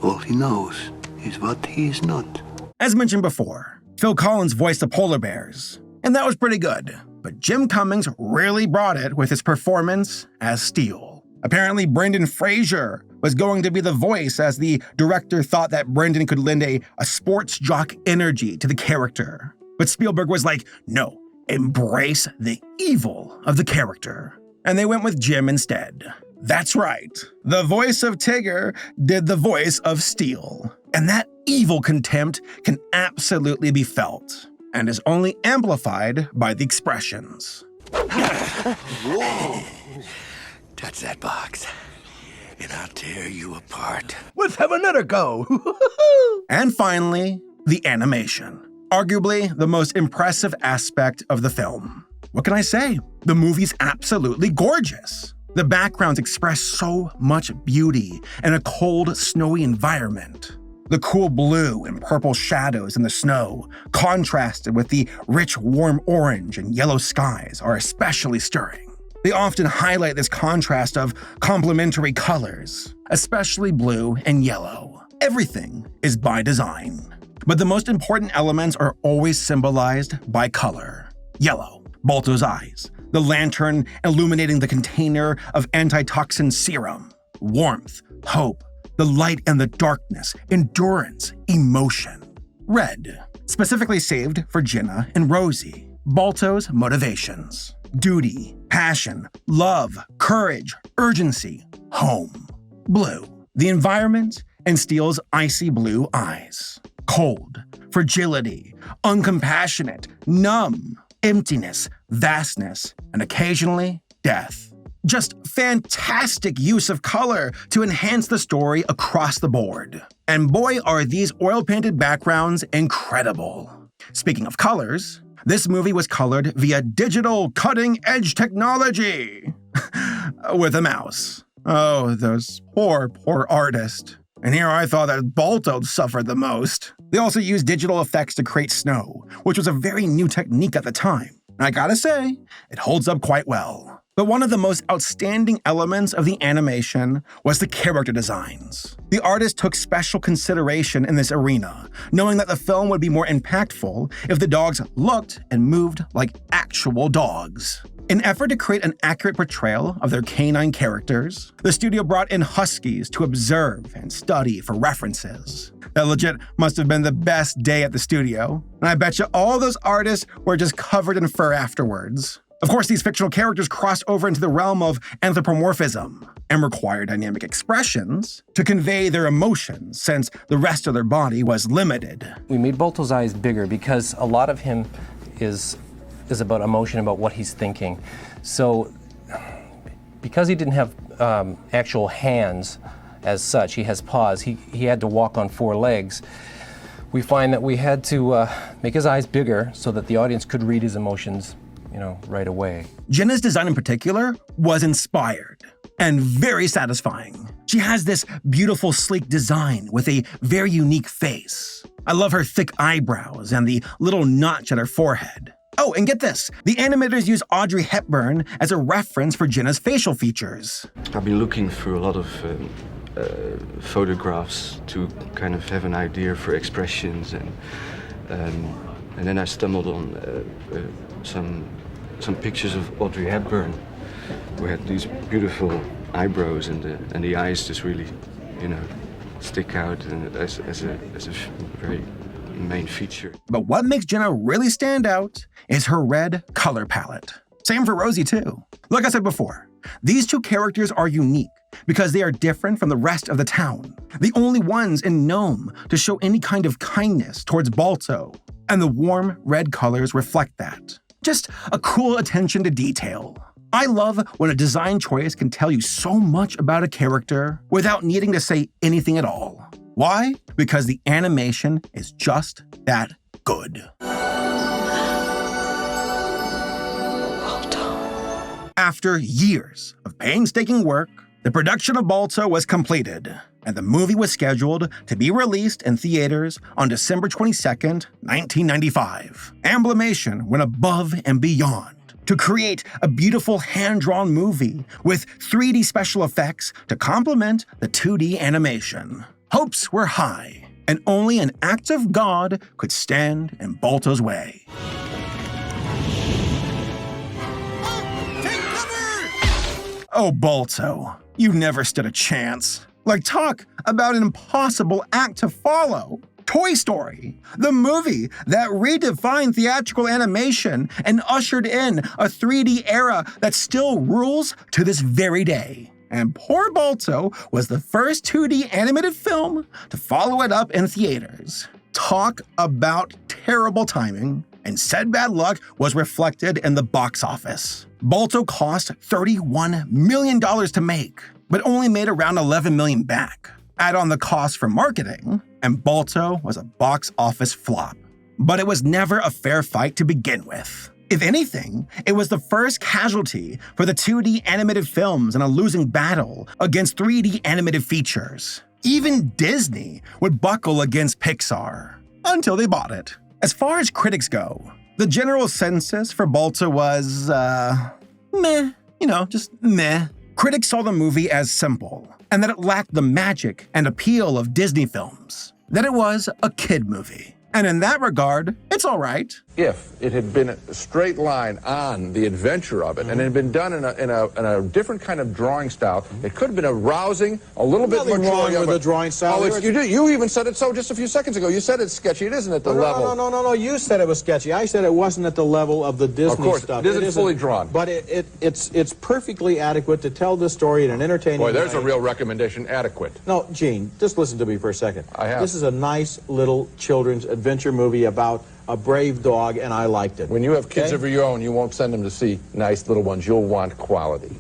All he knows is what he is not. As mentioned before, Phil Collins voiced the polar bears, and that was pretty good. But Jim Cummings really brought it with his performance as Steele. Apparently, Brendan Fraser was going to be the voice, as the director thought that Brendan could lend a sports jock energy to the character. But Spielberg was like, no, embrace the evil of the character. And they went with Jim instead. That's right. The voice of Tigger did the voice of Steel. And that evil contempt can absolutely be felt, and is only amplified by the expressions. Whoa. Touch that box, and I'll tear you apart. Let's have another go. And finally, the animation. Arguably the most impressive aspect of the film. What can I say? The movie's absolutely gorgeous. The backgrounds express so much beauty in a cold, snowy environment. The cool blue and purple shadows in the snow, contrasted with the rich, warm orange and yellow skies, are especially stirring. They often highlight this contrast of complementary colors, especially blue and yellow. Everything is by design. But the most important elements are always symbolized by color. Yellow, Balto's eyes. The lantern illuminating the container of antitoxin serum. Warmth, hope, the light and the darkness, endurance, emotion. Red, specifically saved for Jenna and Rosie. Balto's motivations. Duty, passion, love, courage, urgency, home. Blue, the environment and Steel's icy blue eyes. Cold, fragility, uncompassionate, numb, emptiness, vastness, and occasionally death. Just fantastic use of color to enhance the story across the board. And boy, are these oil-painted backgrounds incredible. Speaking of colors, this movie was colored via digital cutting-edge technology with a mouse. Oh, those poor artists. And here I thought that Balto suffered the most. They also used digital effects to create snow, which was a very new technique at the time. And I gotta say, it holds up quite well. But one of the most outstanding elements of the animation was the character designs. The artist took special consideration in this arena, knowing that the film would be more impactful if the dogs looked and moved like actual dogs. In an effort to create an accurate portrayal of their canine characters, the studio brought in huskies to observe and study for references. That legit must have been the best day at the studio, and I bet you all those artists were just covered in fur afterwards. Of course, these fictional characters crossed over into the realm of anthropomorphism and required dynamic expressions to convey their emotions since the rest of their body was limited. We made Balto's eyes bigger because a lot of him is about emotion, about what he's thinking. So because he didn't have actual hands as such, he has paws, he had to walk on 4 legs. We find that we had to make his eyes bigger so that the audience could read his emotions, right away. Jenna's design in particular was inspired and very satisfying. She has this beautiful, sleek design with a very unique face. I love her thick eyebrows and the little notch at her forehead. Oh, and get this, the animators use Audrey Hepburn as a reference for Jenna's facial features. I've been looking through a lot of photographs to kind of have an idea for expressions, and then I stumbled on some pictures of Audrey Hepburn, who had these beautiful eyebrows and the eyes just really, stick out as a very main feature. But what makes Jenna really stand out is her red color palette. Same for Rosie too. Like I said before, these two characters are unique because they are different from the rest of the town. The only ones in Nome to show any kind of kindness towards Balto, and the warm red colors reflect that. Just a cool attention to detail. I love when a design choice can tell you so much about a character without needing to say anything at all. Why? Because the animation is just that good. After years of painstaking work, the production of Balto was completed, and the movie was scheduled to be released in theaters on December 22nd, 1995. Amblimation went above and beyond to create a beautiful hand-drawn movie with 3D special effects to complement the 2D animation. Hopes were high, and only an act of God could stand in Balto's way. Oh, Balto, you never stood a chance. Talk about an impossible act to follow. Toy Story, the movie that redefined theatrical animation and ushered in a 3D era that still rules to this very day. and poor Balto was the first 2D animated film to follow it up in theaters. Talk about terrible timing, and said bad luck was reflected in the box office. Balto cost $31 million to make, but only made around $11 million back. Add on the cost for marketing, and Balto was a box office flop. But it was never a fair fight to begin with. If anything, it was the first casualty for the 2D animated films in a losing battle against 3D animated features. Even Disney would buckle against Pixar, until they bought it. As far as critics go, the general consensus for Balto was, meh, just meh. Critics saw the movie as simple, and that it lacked the magic and appeal of Disney films, that it was a kid movie. And in that regard, it's all right. If it had been a straight line on the adventure of it, and it had been done in a different kind of drawing style, it could have been a rousing, a little bit more wrong with the drawing style. Oh, you even said it so just a few seconds ago. You said it's sketchy. It isn't at the level. No. You said it was sketchy. I said it wasn't at the level of the Disney stuff. It isn't fully drawn. But it's perfectly adequate to tell the story in an entertaining way. Boy, there's a real recommendation. Adequate. No, Gene, just listen to me for a second. I have. This is a nice little children's adventure movie about a brave dog, and I liked it. When you have kids of your own, you won't send them to see nice little ones. You'll want quality.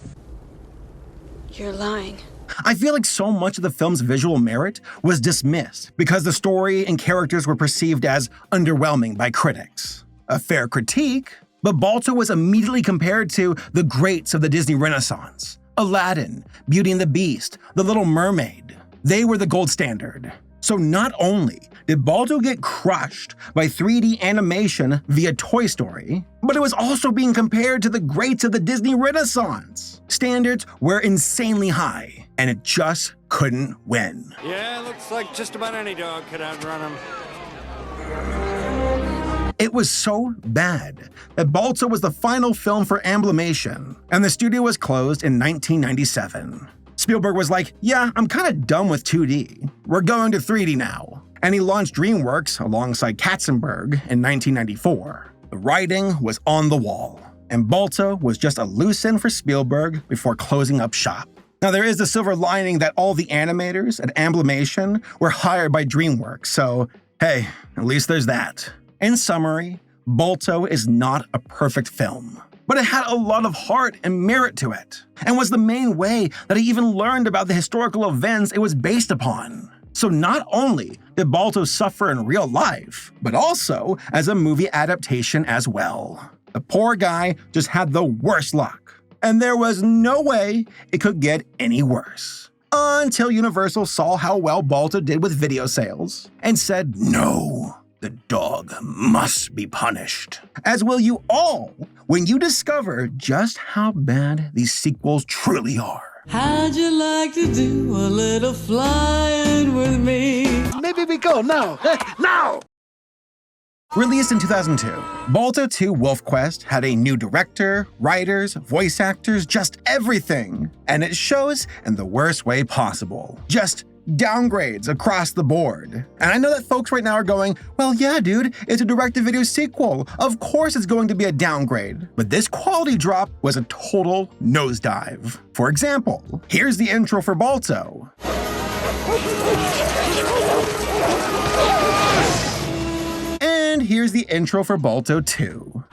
You're lying. I feel like so much of the film's visual merit was dismissed because the story and characters were perceived as underwhelming by critics. A fair critique, but Balto was immediately compared to the greats of the Disney Renaissance. Aladdin, Beauty and the Beast, The Little Mermaid. They were the gold standard. So not only did Balto get crushed by 3D animation via Toy Story, but it was also being compared to the greats of the Disney Renaissance. Standards were insanely high, and it just couldn't win. Yeah, looks like just about any dog could outrun him. It was so bad that Balto was the final film for Amblimation, and the studio was closed in 1997. Spielberg was like, yeah, I'm kind of done with 2D. We're going to 3D now. And he launched DreamWorks alongside Katzenberg in 1994. The writing was on the wall, and Balto was just a loose end for Spielberg before closing up shop. Now, there is the silver lining that all the animators at Amblimation were hired by DreamWorks, so hey, at least there's that. In summary, Balto is not a perfect film, but it had a lot of heart and merit to it, and was the main way that I even learned about the historical events it was based upon. So not only did Balto suffer in real life, but also as a movie adaptation as well. The poor guy just had the worst luck, and there was no way it could get any worse. Until Universal saw how well Balto did with video sales, and said, no, the dog must be punished. As will you all when you discover just how bad these sequels truly are. How'd you like to do a little flying with me? Maybe we go now. Now! Released in 2002, Balto 2 Wolf Quest had a new director, writers, voice actors, just everything. And it shows in the worst way possible. Just downgrades across the board. And I know that folks right now are going, well, yeah, dude, it's a direct-to-video sequel. Of course it's going to be a downgrade. But this quality drop was a total nosedive. For example, here's the intro for Balto. And here's the intro for Balto 2.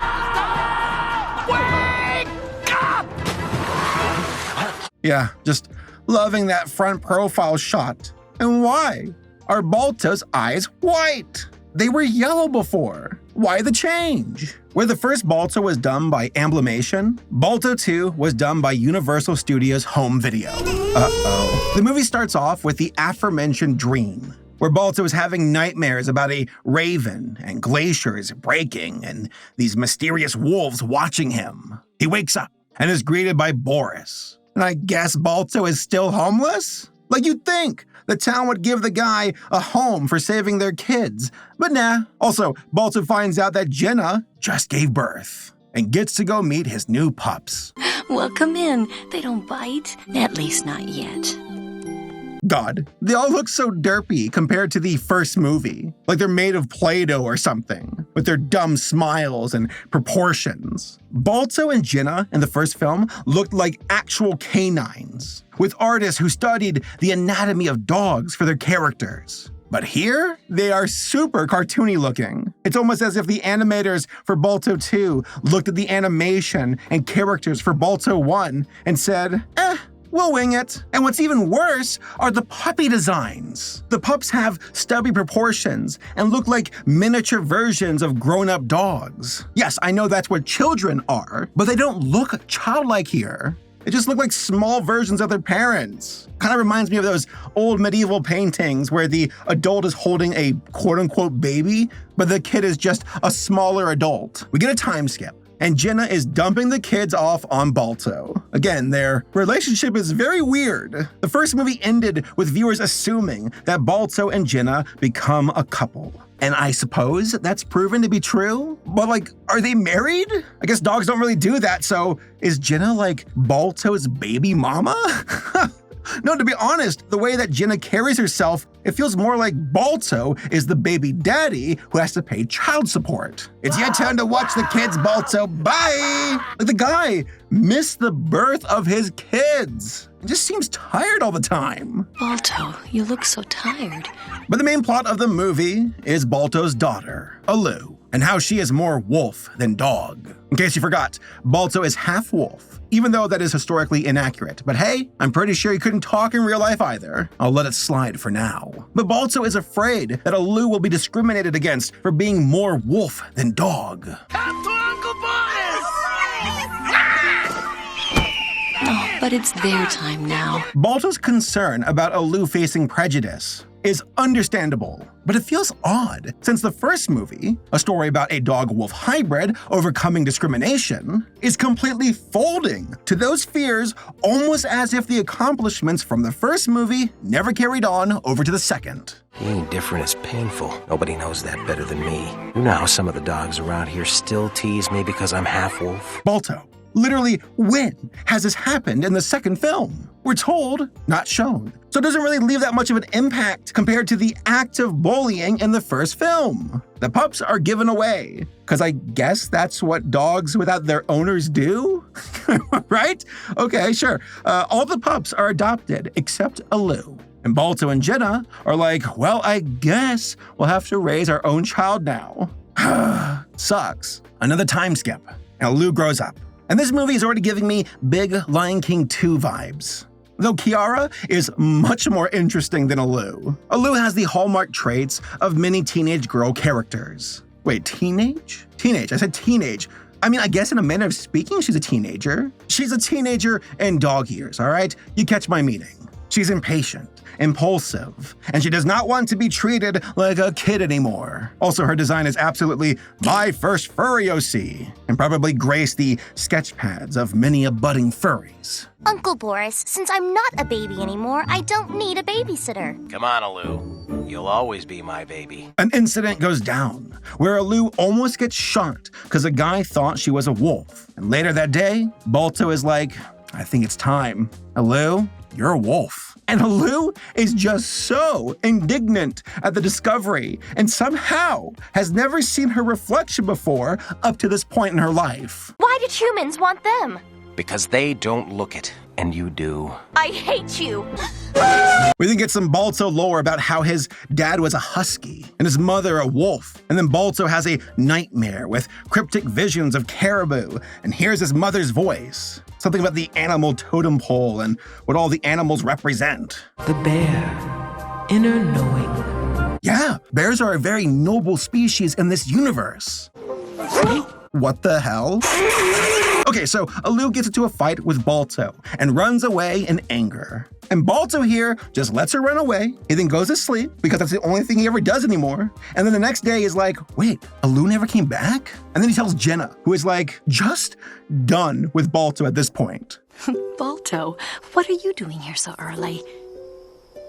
Yeah, just loving that front profile shot. And why? Are Balto's eyes white? They were yellow before. Why the change? Where the first Balto was done by Amblimation, Balto 2 was done by Universal Studios Home Video. Uh-oh. The movie starts off with the aforementioned dream, where Balto is having nightmares about a raven and glaciers breaking and these mysterious wolves watching him. He wakes up and is greeted by Boris. And I guess Balto is still homeless? Like you'd think the town would give the guy a home for saving their kids. But nah. Also, Balto finds out that Jenna just gave birth and gets to go meet his new pups. Welcome in. They don't bite. At least not yet. God, they all look so derpy compared to the first movie. Like they're made of Play-Doh or something. with their dumb smiles and proportions. Balto and Jenna in the first film looked like actual canines, with artists who studied the anatomy of dogs for their characters. But here, they are super cartoony looking. It's almost as if the animators for Balto 2 looked at the animation and characters for Balto 1 and said, we'll wing it. And what's even worse are the puppy designs. The pups have stubby proportions and look like miniature versions of grown-up dogs. Yes, I know that's what children are, but they don't look childlike here. They just look like small versions of their parents. Kind of reminds me of those old medieval paintings where the adult is holding a quote-unquote baby, but the kid is just a smaller adult. We get a time skip, and Jenna is dumping the kids off on Balto. Again, their relationship is very weird. The first movie ended with viewers assuming that Balto and Jenna become a couple. And I suppose that's proven to be true, but are they married? I guess dogs don't really do that, so is Jenna Balto's baby mama? No, to be honest, the way that Jenna carries herself, it feels more like Balto is the baby daddy who has to pay child support. It's your turn to watch the kids, Balto, bye! The guy missed the birth of his kids. He just seems tired all the time. Balto, you look so tired. But the main plot of the movie is Balto's daughter, Alu, and how she is more wolf than dog. In case you forgot, Balto is half wolf, even though that is historically inaccurate. But hey, I'm pretty sure he couldn't talk in real life either. I'll let it slide for now. But Balto is afraid that Alu will be discriminated against for being more wolf than dog. Come to Uncle Boris! Oh, but it's their time now. Balto's concern about Alu facing prejudice is understandable, but it feels odd since the first movie, a story about a dog-wolf hybrid overcoming discrimination, is completely folding to those fears almost as if the accomplishments from the first movie never carried on over to the second. Being different is painful. Nobody knows that better than me. You know how some of the dogs around here still tease me because I'm half-wolf? Balto, literally, when has this happened in the second film? We're told, not shown. So it doesn't really leave that much of an impact compared to the act of bullying in the first film. The pups are given away, because I guess that's what dogs without their owners do? Right? Okay, sure. All the pups are adopted except Alu. And Balto and Jenna are like, well, I guess we'll have to raise our own child now. Sucks. Another time skip, and Alu grows up. And this movie is already giving me big Lion King 2 vibes. Though Kiara is much more interesting than Alu. Alu has the hallmark traits of many teenage girl characters. Wait, teenage? Teenage, I said teenage. I mean, I guess in a manner of speaking, she's a teenager. She's a teenager in dog years, all right? You catch my meaning. She's impatient, impulsive, and she does not want to be treated like a kid anymore. Also, her design is absolutely my first furry OC, and probably graced the sketch pads of many a budding furries. Uncle Boris, since I'm not a baby anymore, I don't need a babysitter. Come on, Alu. You'll always be my baby. An incident goes down where Alu almost gets shot because a guy thought she was a wolf. And later that day, Balto is like, I think it's time. Alu, you're a wolf. And Alu is just so indignant at the discovery and somehow has never seen her reflection before up to this point in her life. Why did humans want them? Because they don't look it, and you do. I hate you. We then get some Balto lore about how his dad was a husky and his mother a wolf. And then Balto has a nightmare with cryptic visions of caribou and hears his mother's voice. Something about the animal totem pole and what all the animals represent. The bear, inner knowing. Yeah, bears are a very noble species in this universe. What the hell? Okay, so Alu gets into a fight with Balto and runs away in anger. And Balto here just lets her run away. He then goes to sleep because that's the only thing he ever does anymore. And then the next day is like, wait, Alu never came back? And then he tells Jenna, who is like, just done with Balto at this point. Balto, what are you doing here so early?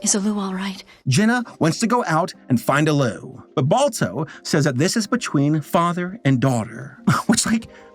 Is Alu all right? Jenna wants to go out and find Alu, but Balto says that this is between father and daughter, which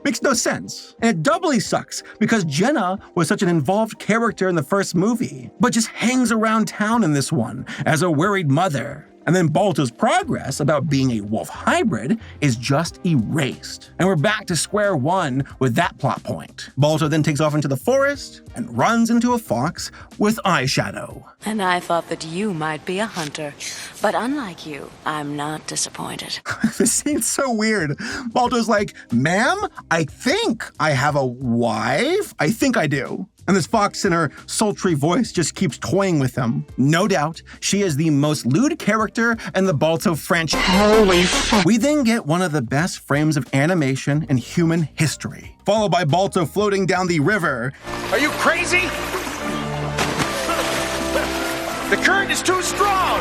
makes no sense. And it doubly sucks because Jenna was such an involved character in the first movie, but just hangs around town in this one as a worried mother. And then Balto's progress about being a wolf hybrid is just erased. And we're back to square one with that plot point. Balto then takes off into the forest and runs into a fox with eyeshadow. And I thought that you might be a hunter. But unlike you, I'm not disappointed. This scene's so weird. Balto's like, "Ma'am, I think I have a wife. I think I do." And this fox in her sultry voice just keeps toying with him. No doubt, she is the most lewd character in the Balto franchise. Holy fuck. We then get one of the best frames of animation in human history, followed by Balto floating down the river. Are you crazy? The current is too strong!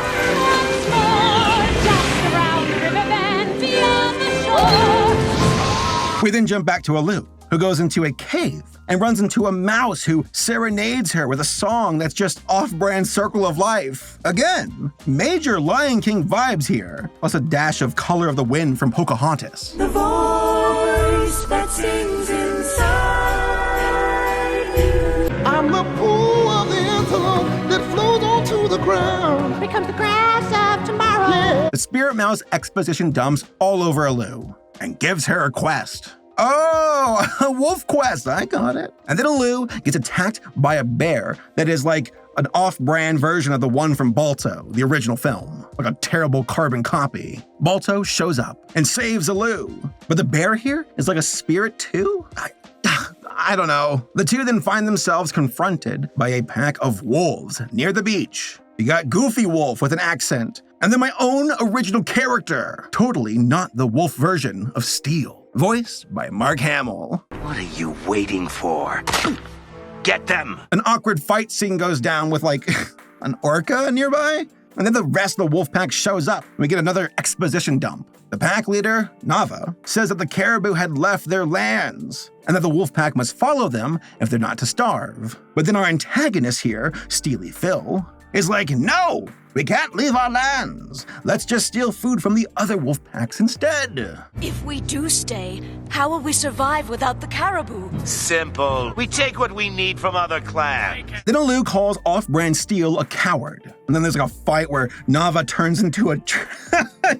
We then jump back to Alu, who goes into a cave and runs into a mouse who serenades her with a song that's just off-brand Circle of Life. Again, major Lion King vibes here, plus a dash of Color of the Wind from Pocahontas. The voice that sings inside you. I'm the pool of the antelope that flows onto the ground. Becomes the grass of tomorrow. Yeah. The spirit mouse exposition dumps all over Alu and gives her a quest. Oh, a wolf quest, I got it. And then Alu gets attacked by a bear that is like an off-brand version of the one from Balto, the original film, like a terrible carbon copy. Balto shows up and saves Alu. But the bear here is like a spirit too? I don't know. The two then find themselves confronted by a pack of wolves near the beach. You got Goofy Wolf with an accent, and then my own original character, totally not the wolf version of Steel, voiced by Mark Hamill. What are you waiting for? Get them! An awkward fight scene goes down with like an orca nearby, and then the rest of the wolf pack shows up, and we get another exposition dump. The pack leader, Nava, says that the caribou had left their lands, and that the wolf pack must follow them if they're not to starve. But then our antagonist here, Steely Phil, is like, "No, we can't leave our lands. Let's just steal food from the other wolf packs instead." If we do stay, how will we survive without the caribou? Simple. We take what we need from other clans. Then Alu calls off-brand Steel a coward. And then there's like a fight where Nava turns into a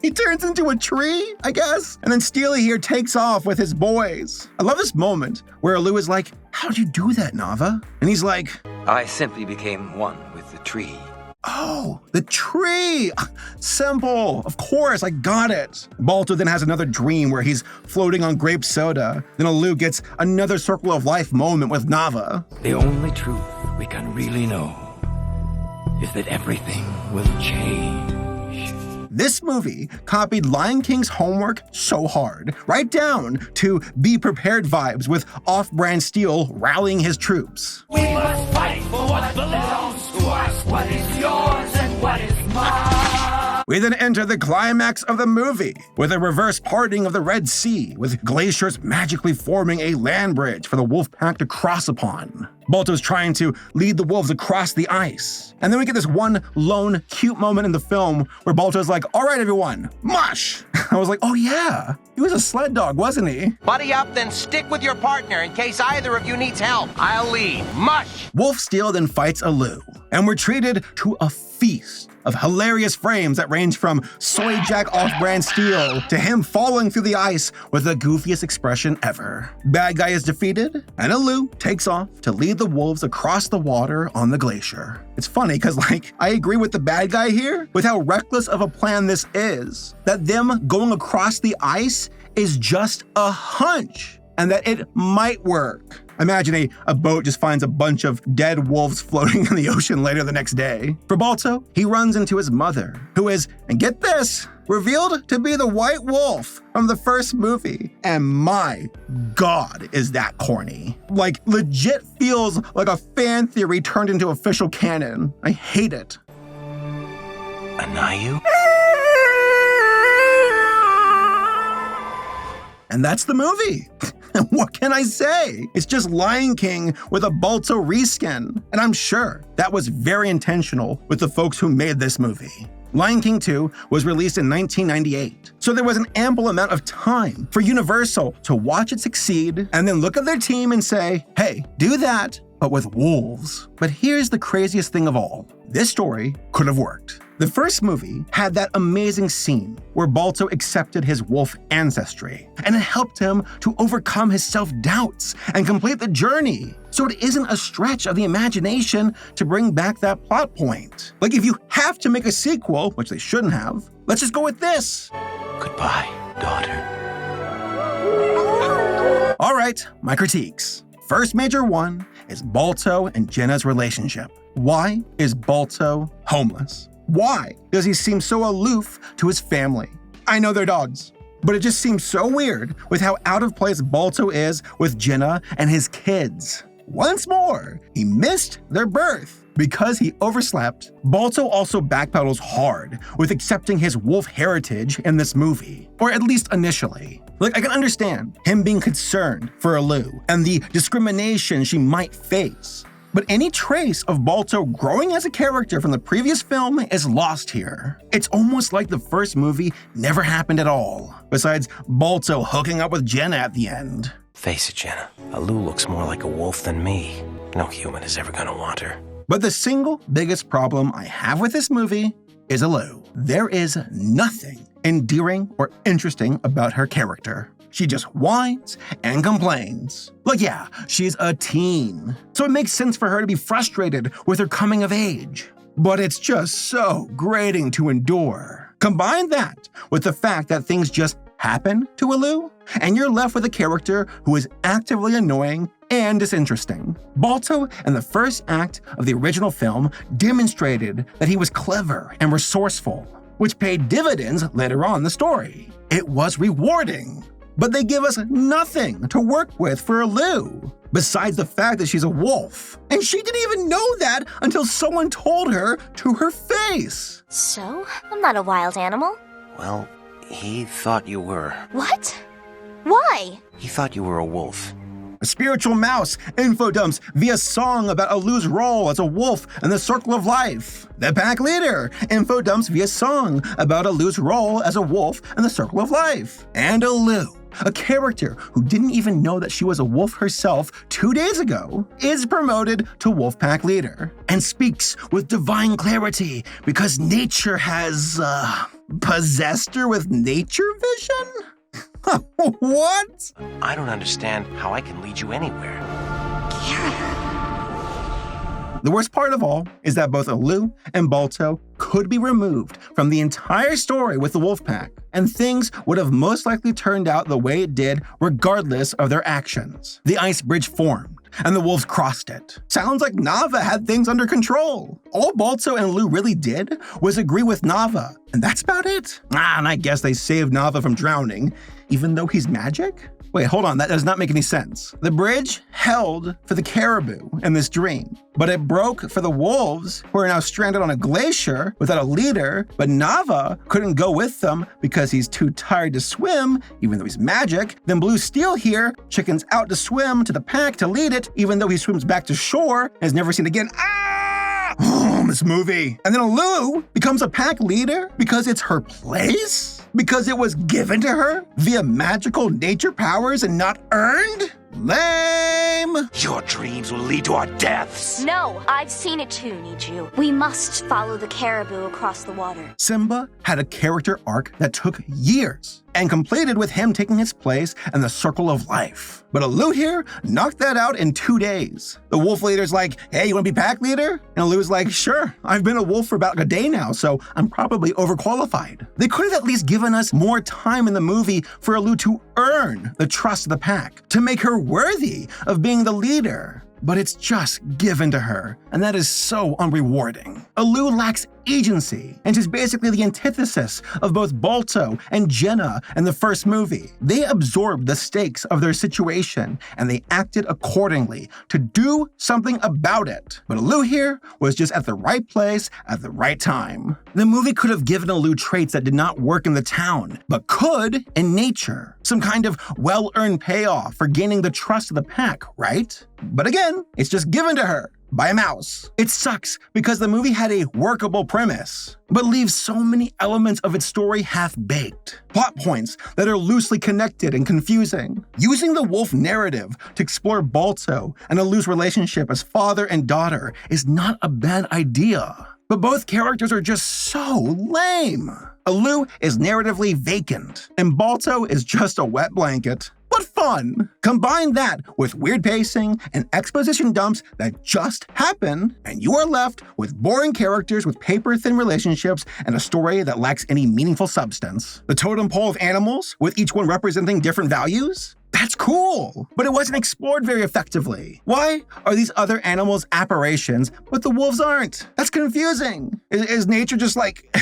he turns into a tree, I guess. And then Steely here takes off with his boys. I love this moment where Alu is like, "How'd you do that, Nava?" And he's like, I simply became one with the tree. "Oh, the tree! Simple. Of course, I got it." Balto then has another dream where he's floating on grape soda. Then Alu gets another Circle of Life moment with Nava. The only truth we can really know is that everything will change. This movie copied Lion King's homework so hard, right down to Be Prepared vibes with off-brand Steel rallying his troops. We must fight for what belongs to us, what is yours and what is mine. We then enter the climax of the movie with a reverse parting of the Red Sea, with glaciers magically forming a land bridge for the wolf pack to cross upon. Balto's trying to lead the wolves across the ice. And then we get this one lone cute moment in the film where Balto's like, "All right, everyone, mush!" I was like, oh yeah, he was a sled dog, wasn't he? Buddy up, then stick with your partner in case either of you needs help. I'll lead. Mush! Wolf Steel then fights Alu, and we're treated to a feast of hilarious frames that range from Soy Jack off-brand Steel to him falling through the ice with the goofiest expression ever. Bad guy is defeated, and Alu takes off to lead the wolves across the water on the glacier. It's funny because, like, I agree with the bad guy here with how reckless of a plan this is. That them going across the ice is just a hunch, and that it might work. Imagine a boat just finds a bunch of dead wolves floating in the ocean later the next day. For Balto, he runs into his mother, who is, and get this, revealed to be the white wolf from the first movie. And my God, is that corny. Like, legit feels like a fan theory turned into official canon. I hate it. Anayu? And that's the movie. What can I say? It's just Lion King with a Balto reskin. And I'm sure that was very intentional with the folks who made this movie. Lion King 2 was released in 1998, so there was an ample amount of time for Universal to watch it succeed and then look at their team and say, hey, do that, but with wolves. But here's the craziest thing of all. This story could have worked. The first movie had that amazing scene where Balto accepted his wolf ancestry, and it helped him to overcome his self-doubts and complete the journey. So it isn't a stretch of the imagination to bring back that plot point. Like, if you have to make a sequel, which they shouldn't have, let's just go with this. Goodbye, daughter. All right, my critiques. First major one is Balto and Jenna's relationship. Why is Balto homeless? Why does he seem so aloof to his family? I know they're dogs, but it just seems so weird with how out of place Balto is with Jenna and his kids. Once more, he missed their birth. Because he overslept, Balto also backpedals hard with accepting his wolf heritage in this movie, or at least initially. Like, I can understand him being concerned for Alu and the discrimination she might face. But any trace of Balto growing as a character from the previous film is lost here. It's almost like the first movie never happened at all, besides Balto hooking up with Jenna at the end. Face it, Jenna. Alu looks more like a wolf than me. No human is ever gonna want her. But the single biggest problem I have with this movie is Alu. There is nothing endearing or interesting about her character. She just whines and complains. Like, yeah, she's a teen, so it makes sense for her to be frustrated with her coming of age. But it's just so grating to endure. Combine that with the fact that things just happen to Alu, and you're left with a character who is actively annoying and disinteresting. Balto, in the first act of the original film, demonstrated that he was clever and resourceful, which paid dividends later on in the story. It was rewarding. But they give us nothing to work with for Alu, besides the fact that she's a wolf. And she didn't even know that until someone told her to her face. So? I'm not a wild animal. Well, he thought you were. What? Why? He thought you were a wolf. A spiritual mouse info dumps via song about Alu's role as a wolf in the circle of life. The pack leader info dumps via song about Alu's role as a wolf in the circle of life. And Alu, a character who didn't even know that she was a wolf herself 2 days ago, is promoted to wolf pack leader and speaks with divine clarity because nature has, possessed her with nature vision? What? I don't understand how I can lead you anywhere. The worst part of all is that both Alu and Balto could be removed from the entire story with the wolf pack, and things would have most likely turned out the way it did regardless of their actions. The ice bridge formed, and the wolves crossed it. Sounds like Nava had things under control. All Balto and Alu really did was agree with Nava, and that's about it. And I guess they saved Nava from drowning, even though he's magic? Wait, hold on, that does not make any sense. The bridge held for the caribou in this dream, but it broke for the wolves who are now stranded on a glacier without a leader, but Nava couldn't go with them because he's too tired to swim, even though he's magic. Then Blue Steel here chickens out to swim to the pack to lead it, even though he swims back to shore and is never seen again. This movie. And then Alu becomes a pack leader because it's her place? Because it was given to her via magical nature powers and not earned? Lame! Your dreams will lead to our deaths! No, I've seen it too, Niju. We must follow the caribou across the water. Simba had a character arc that took years and completed with him taking his place in the circle of life. But Alu here knocked that out in 2 days. The wolf leader's like, hey, you wanna be pack leader? And Alu's like, sure, I've been a wolf for about a day now, so I'm probably overqualified. They could have at least given us more time in the movie for Alu to earn the trust of the pack, to make her worthy of being the leader. But it's just given to her, and that is so unrewarding. Alu lacks agency, and she's basically the antithesis of both Balto and Jenna in the first movie. They absorbed the stakes of their situation, and they acted accordingly to do something about it. But Alu here was just at the right place at the right time. The movie could have given Alu traits that did not work in the town, but could in nature. Some kind of well-earned payoff for gaining the trust of the pack, right? But again, it's just given to her by a mouse. It sucks because the movie had a workable premise, but leaves so many elements of its story half-baked. Plot points that are loosely connected and confusing. Using the wolf narrative to explore Balto and Alu's relationship as father and daughter is not a bad idea. But both characters are just so lame. Alu is narratively vacant, and Balto is just a wet blanket. But fun! Combine that with weird pacing and exposition dumps that just happen, and you are left with boring characters with paper-thin relationships and a story that lacks any meaningful substance. The totem pole of animals, with each one representing different values? That's cool, but it wasn't explored very effectively. Why are these other animals apparitions, but the wolves aren't? That's confusing. Is nature just like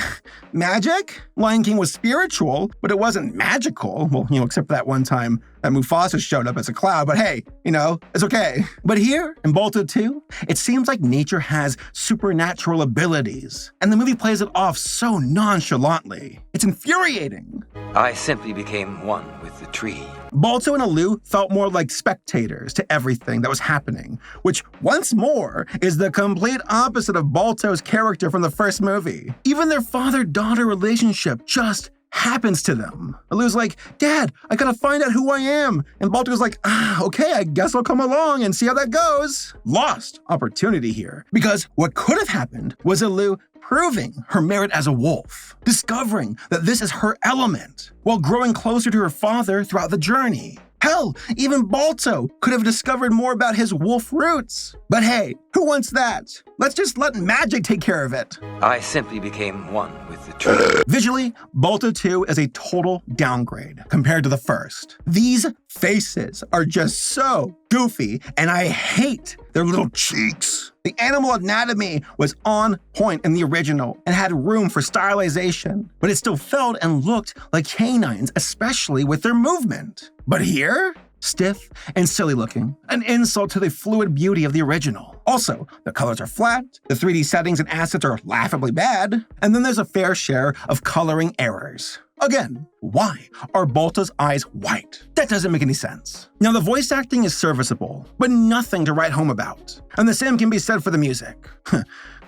magic? Lion King was spiritual, but it wasn't magical. Well, except for that one time that Mufasa showed up as a cloud, but hey, it's okay. But here, in Balto 2, it seems like nature has supernatural abilities, and the movie plays it off so nonchalantly. It's infuriating. I simply became one with the tree. Balto and Alu felt more like spectators to everything that was happening, which, once more, is the complete opposite of Balto's character from the first movie. Even their father-daughter relationship just happens to them. Alu's like, Dad, I gotta find out who I am. And Balto's like, okay, I guess I'll come along and see how that goes. Lost opportunity here. Because what could have happened was Alu proving her merit as a wolf, discovering that this is her element, while growing closer to her father throughout the journey. Hell, even Balto could have discovered more about his wolf roots. But hey, who wants that? Let's just let magic take care of it. I simply became one with the tree. Visually, Balto 2 is a total downgrade compared to the first. These faces are just so goofy, and I hate their little cheeks. The animal anatomy was on point in the original and had room for stylization, but it still felt and looked like canines, especially with their movement. But here, stiff and silly looking, an insult to the fluid beauty of the original. Also, the colors are flat, the 3D settings and assets are laughably bad, and then there's a fair share of coloring errors. Again, why are Balto's eyes white? That doesn't make any sense. Now, the voice acting is serviceable, but nothing to write home about. And the same can be said for the music.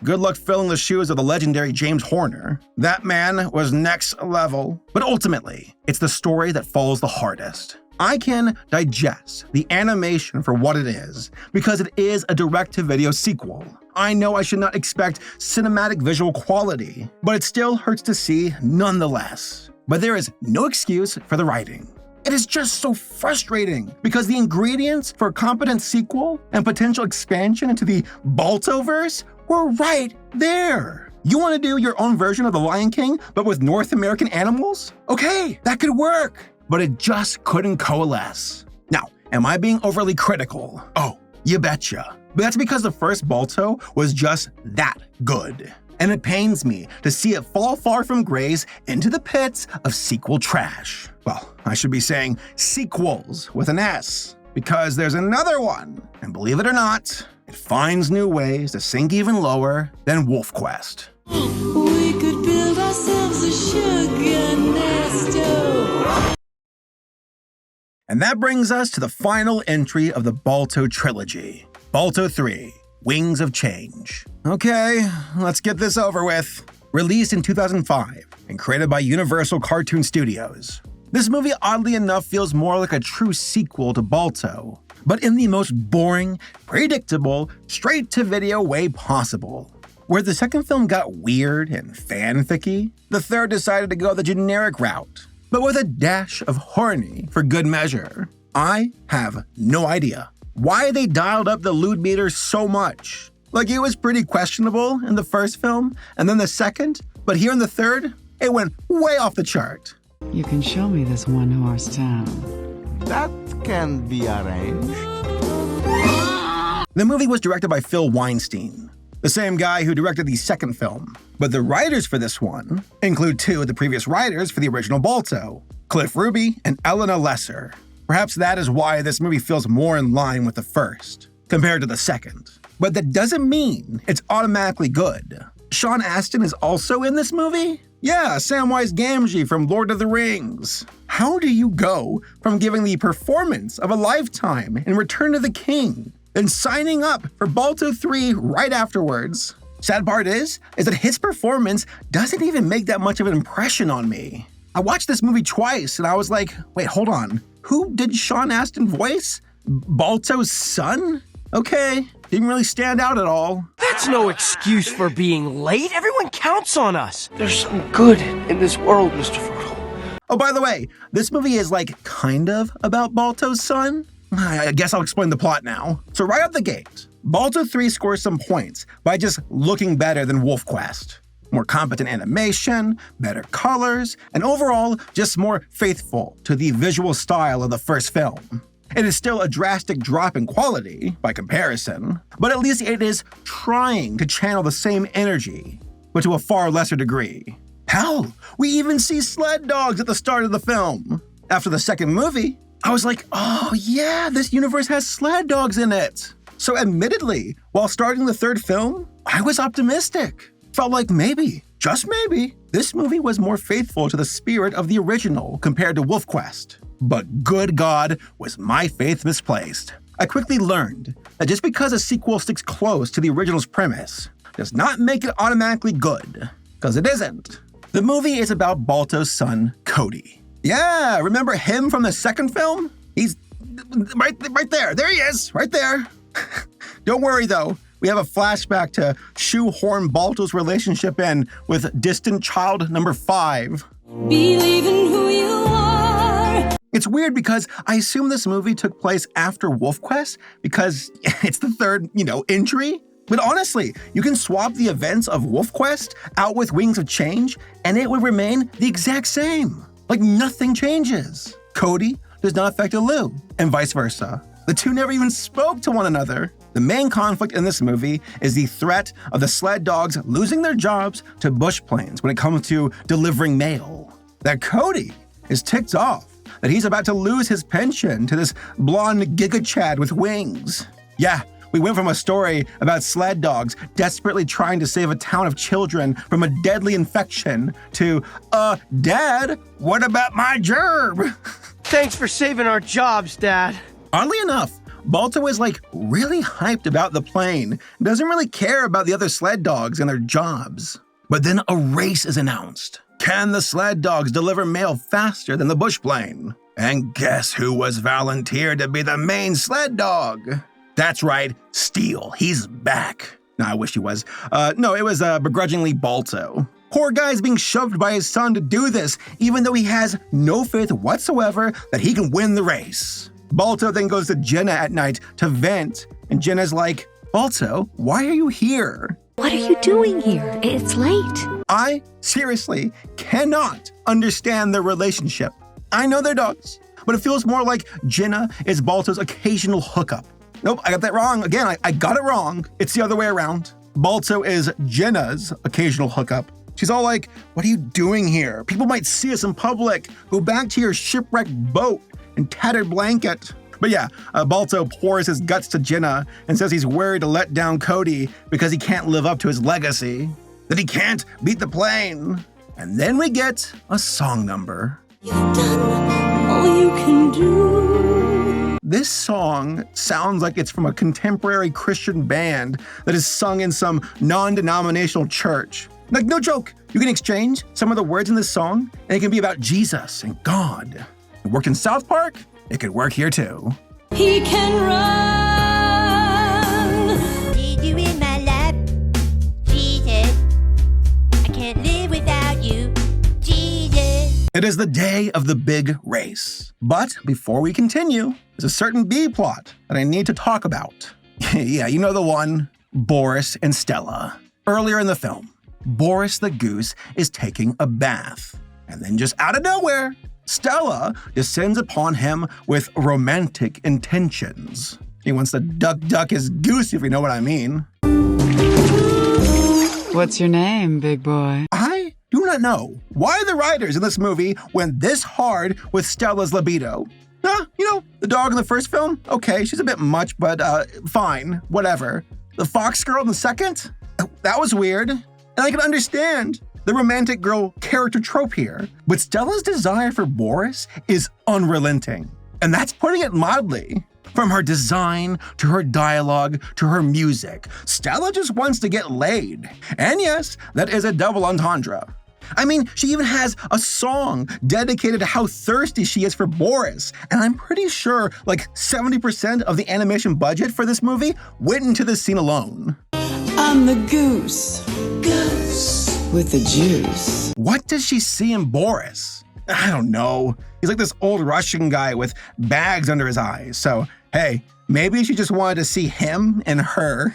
Good luck filling the shoes of the legendary James Horner. That man was next level. But ultimately, it's the story that falls the hardest. I can digest the animation for what it is, because it is a direct-to-video sequel. I know I should not expect cinematic visual quality, but it still hurts to see nonetheless. But there is no excuse for the writing. It is just so frustrating, because the ingredients for a competent sequel and potential expansion into the Baltoverse were right there. You want to do your own version of The Lion King, but with North American animals? Okay, that could work. But it just couldn't coalesce. Now, am I being overly critical? Oh, you betcha. But that's because the first Balto was just that good. And it pains me to see it fall far from grace into the pits of sequel trash. Well, I should be saying sequels with an S, because there's another one. And believe it or not, it finds new ways to sink even lower than Wolf Quest. We could build ourselves a sugar nest. And that brings us to the final entry of the Balto trilogy, Balto 3, Wings of Change. Okay, let's get this over with. Released in 2005 and created by Universal Cartoon Studios, this movie oddly enough feels more like a true sequel to Balto, but in the most boring, predictable, straight-to-video way possible. Where the second film got weird and fanficky, the third decided to go the generic route, but with a dash of horny for good measure. I have no idea why they dialed up the lewd meter so much. Like, it was pretty questionable in the first film, and then the second, but here in the third, it went way off the chart. You can show me this one-horse town. That can be arranged. The movie was directed by Phil Weinstein, the same guy who directed the second film. But the writers for this one include two of the previous writers for the original Balto, Cliff Ruby and Elena Lesser. Perhaps that is why this movie feels more in line with the first, compared to the second. But that doesn't mean it's automatically good. Sean Astin is also in this movie? Yeah, Samwise Gamgee from Lord of the Rings. How do you go from giving the performance of a lifetime in Return of the King, then signing up for Balto 3 right afterwards? Sad part is that his performance doesn't even make that much of an impression on me. I watched this movie twice and I was like, wait, hold on. Who did Sean Astin voice? Balto's son? Okay, didn't really stand out at all. That's no excuse for being late. Everyone counts on us. There's some good in this world, Mr. Fertile. Oh, by the way, this movie is like kind of about Balto's son. I guess I'll explain the plot now. So right out the gate, Balto 3 scores some points by just looking better than WolfQuest. More competent animation, better colors, and overall just more faithful to the visual style of the first film. It is still a drastic drop in quality, by comparison, but at least it is trying to channel the same energy, but to a far lesser degree. Hell, we even see sled dogs at the start of the film. After the second movie, I was like, oh yeah, this universe has sled dogs in it. So admittedly, while starting the third film, I was optimistic. Felt like maybe, just maybe, this movie was more faithful to the spirit of the original compared to WolfQuest. But good God, was my faith misplaced. I quickly learned that just because a sequel sticks close to the original's premise does not make it automatically good, because it isn't. The movie is about Balto's son, Cody. Yeah, remember him from the second film? He's right there. There he is, right there. Don't worry though. We have a flashback to shoehorn Balto's relationship in with distant child number 5. Believe in who you are. It's weird because I assume this movie took place after WolfQuest because it's the third, entry. But honestly, you can swap the events of WolfQuest out with Wings of Change and it would remain the exact same. Like nothing changes. Cody does not affect Lou, and vice versa. The two never even spoke to one another. The main conflict in this movie is the threat of the sled dogs losing their jobs to bush planes when it comes to delivering mail. That Cody is ticked off that he's about to lose his pension to this blonde giga chad with wings. Yeah, we went from a story about sled dogs desperately trying to save a town of children from a deadly infection to, Dad, what about my gerb? Thanks for saving our jobs, Dad. Oddly enough, Balto is really hyped about the plane, doesn't really care about the other sled dogs and their jobs. But then a race is announced. Can the sled dogs deliver mail faster than the bush plane? And guess who was volunteered to be the main sled dog? That's right, Steel, he's back. No, I wish he was. No, it was begrudgingly Balto. Poor guy's being shoved by his son to do this, even though he has no faith whatsoever that he can win the race. Balto then goes to Jenna at night to vent, and Jenna's like, Balto, why are you here? What are you doing here? It's late. I, seriously, cannot understand their relationship. I know they're dogs, but it feels more like Jenna is Balto's occasional hookup. Nope, I got that wrong. Again, I got it wrong. It's the other way around. Balto is Jenna's occasional hookup. She's all like, what are you doing here? People might see us in public. Go back to your shipwrecked boat and tattered blanket. But yeah, Balto pours his guts to Jenna and says he's worried to let down Cody because he can't live up to his legacy, that he can't beat the plane. And then we get a song number. You've done all you can do. This song sounds like it's from a contemporary Christian band that is sung in some non-denominational church. Like, no joke, you can exchange some of the words in this song and it can be about Jesus and God. It worked in South Park, it could work here too. He can run. Need you in my life, Jesus. I can't live without you, Jesus. It is the day of the big race. But before we continue, there's a certain B-plot that I need to talk about. Yeah, you know the one, Boris and Stella. Earlier in the film, Boris the goose is taking a bath. And then just out of nowhere, Stella descends upon him with romantic intentions. He wants to duck his goose, if you know what I mean. What's your name, big boy? I do not know why the writers in this movie went this hard with Stella's libido. The dog in the first film? Okay, she's a bit much, but fine, whatever. The fox girl in the second? That was weird. And I can understand the romantic girl character trope here, but Stella's desire for Boris is unrelenting. And that's putting it mildly. From her design, to her dialogue, to her music, Stella just wants to get laid. And yes, that is a double entendre. I mean, she even has a song dedicated to how thirsty she is for Boris, and I'm pretty sure like 70% of the animation budget for this movie went into this scene alone. I'm the goose with the juice. What does she see in Boris? I don't know. He's like this old Russian guy with bags under his eyes, so hey, maybe she just wanted to see him and her.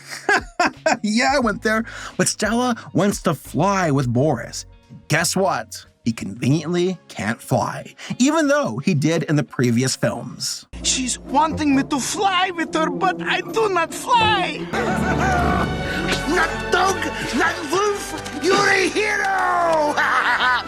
Yeah, I went there. But Stella wants to fly with Boris. Guess what? He conveniently can't fly, even though he did in the previous films. She's wanting me to fly with her, but I do not fly. Not dog, not wolf, you're a hero!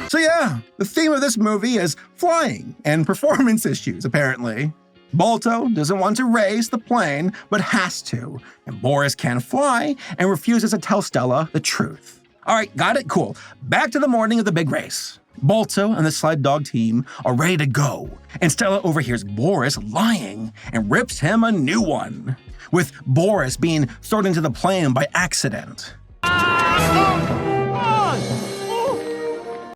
So yeah, the theme of this movie is flying and performance issues, apparently. Balto doesn't want to race the plane, but has to, and Boris can't fly and refuses to tell Stella the truth. All right, got it? Cool. Back to the morning of the big race. Balto and the sled dog team are ready to go, and Stella overhears Boris lying and rips him a new one, with Boris being thrown into the plane by accident.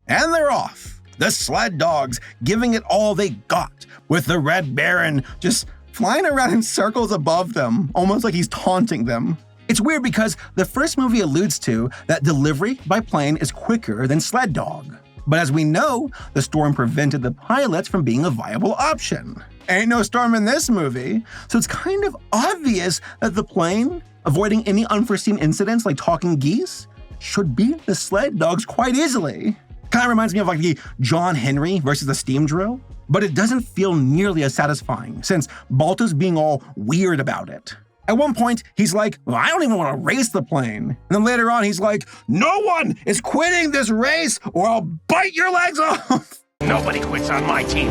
And they're off, the sled dogs giving it all they got, with the Red Baron just flying around in circles above them, almost like he's taunting them. It's weird because the first movie alludes to that delivery by plane is quicker than sled dog. But as we know, the storm prevented the pilots from being a viable option. Ain't no storm in this movie, so it's kind of obvious that the plane, avoiding any unforeseen incidents like talking geese, should beat the sled dogs quite easily. Kind of reminds me of like the John Henry versus the steam drill, but it doesn't feel nearly as satisfying since Balto's being all weird about it. At one point, he's like, well, I don't even want to race the plane. And then later on, he's like, no one is quitting this race or I'll bite your legs off. Nobody quits on my team.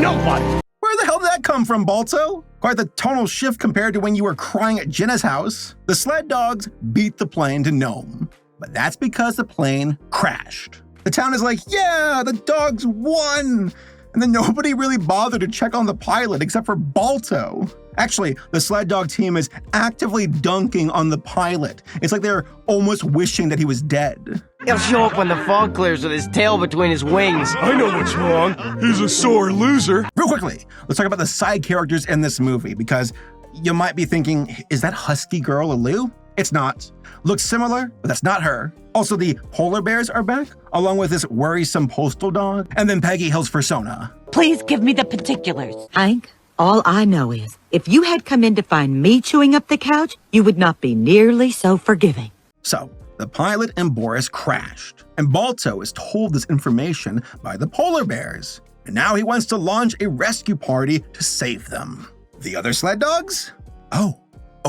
No one. Where the hell did that come from, Balto? Quite the tonal shift compared to when you were crying at Jenna's house. The sled dogs beat the plane to Nome, but that's because the plane crashed. The town is like, yeah, the dogs won. And then nobody really bothered to check on the pilot except for Balto. Actually, the sled dog team is actively dunking on the pilot. It's like they're almost wishing that he was dead. He'll show up when the fog clears with his tail between his wings. I know what's wrong. He's a sore loser. Real quickly, let's talk about the side characters in this movie because you might be thinking, is that husky girl a Lou? It's not. Looks similar, but that's not her. Also, the polar bears are back, along with this worrisome postal dog, and then Peggy Hill's persona. Please give me the particulars. Hank, all I know is, if you had come in to find me chewing up the couch, you would not be nearly so forgiving. So, the pilot and Boris crashed, and Balto is told this information by the polar bears. And now he wants to launch a rescue party to save them. The other sled dogs? Oh,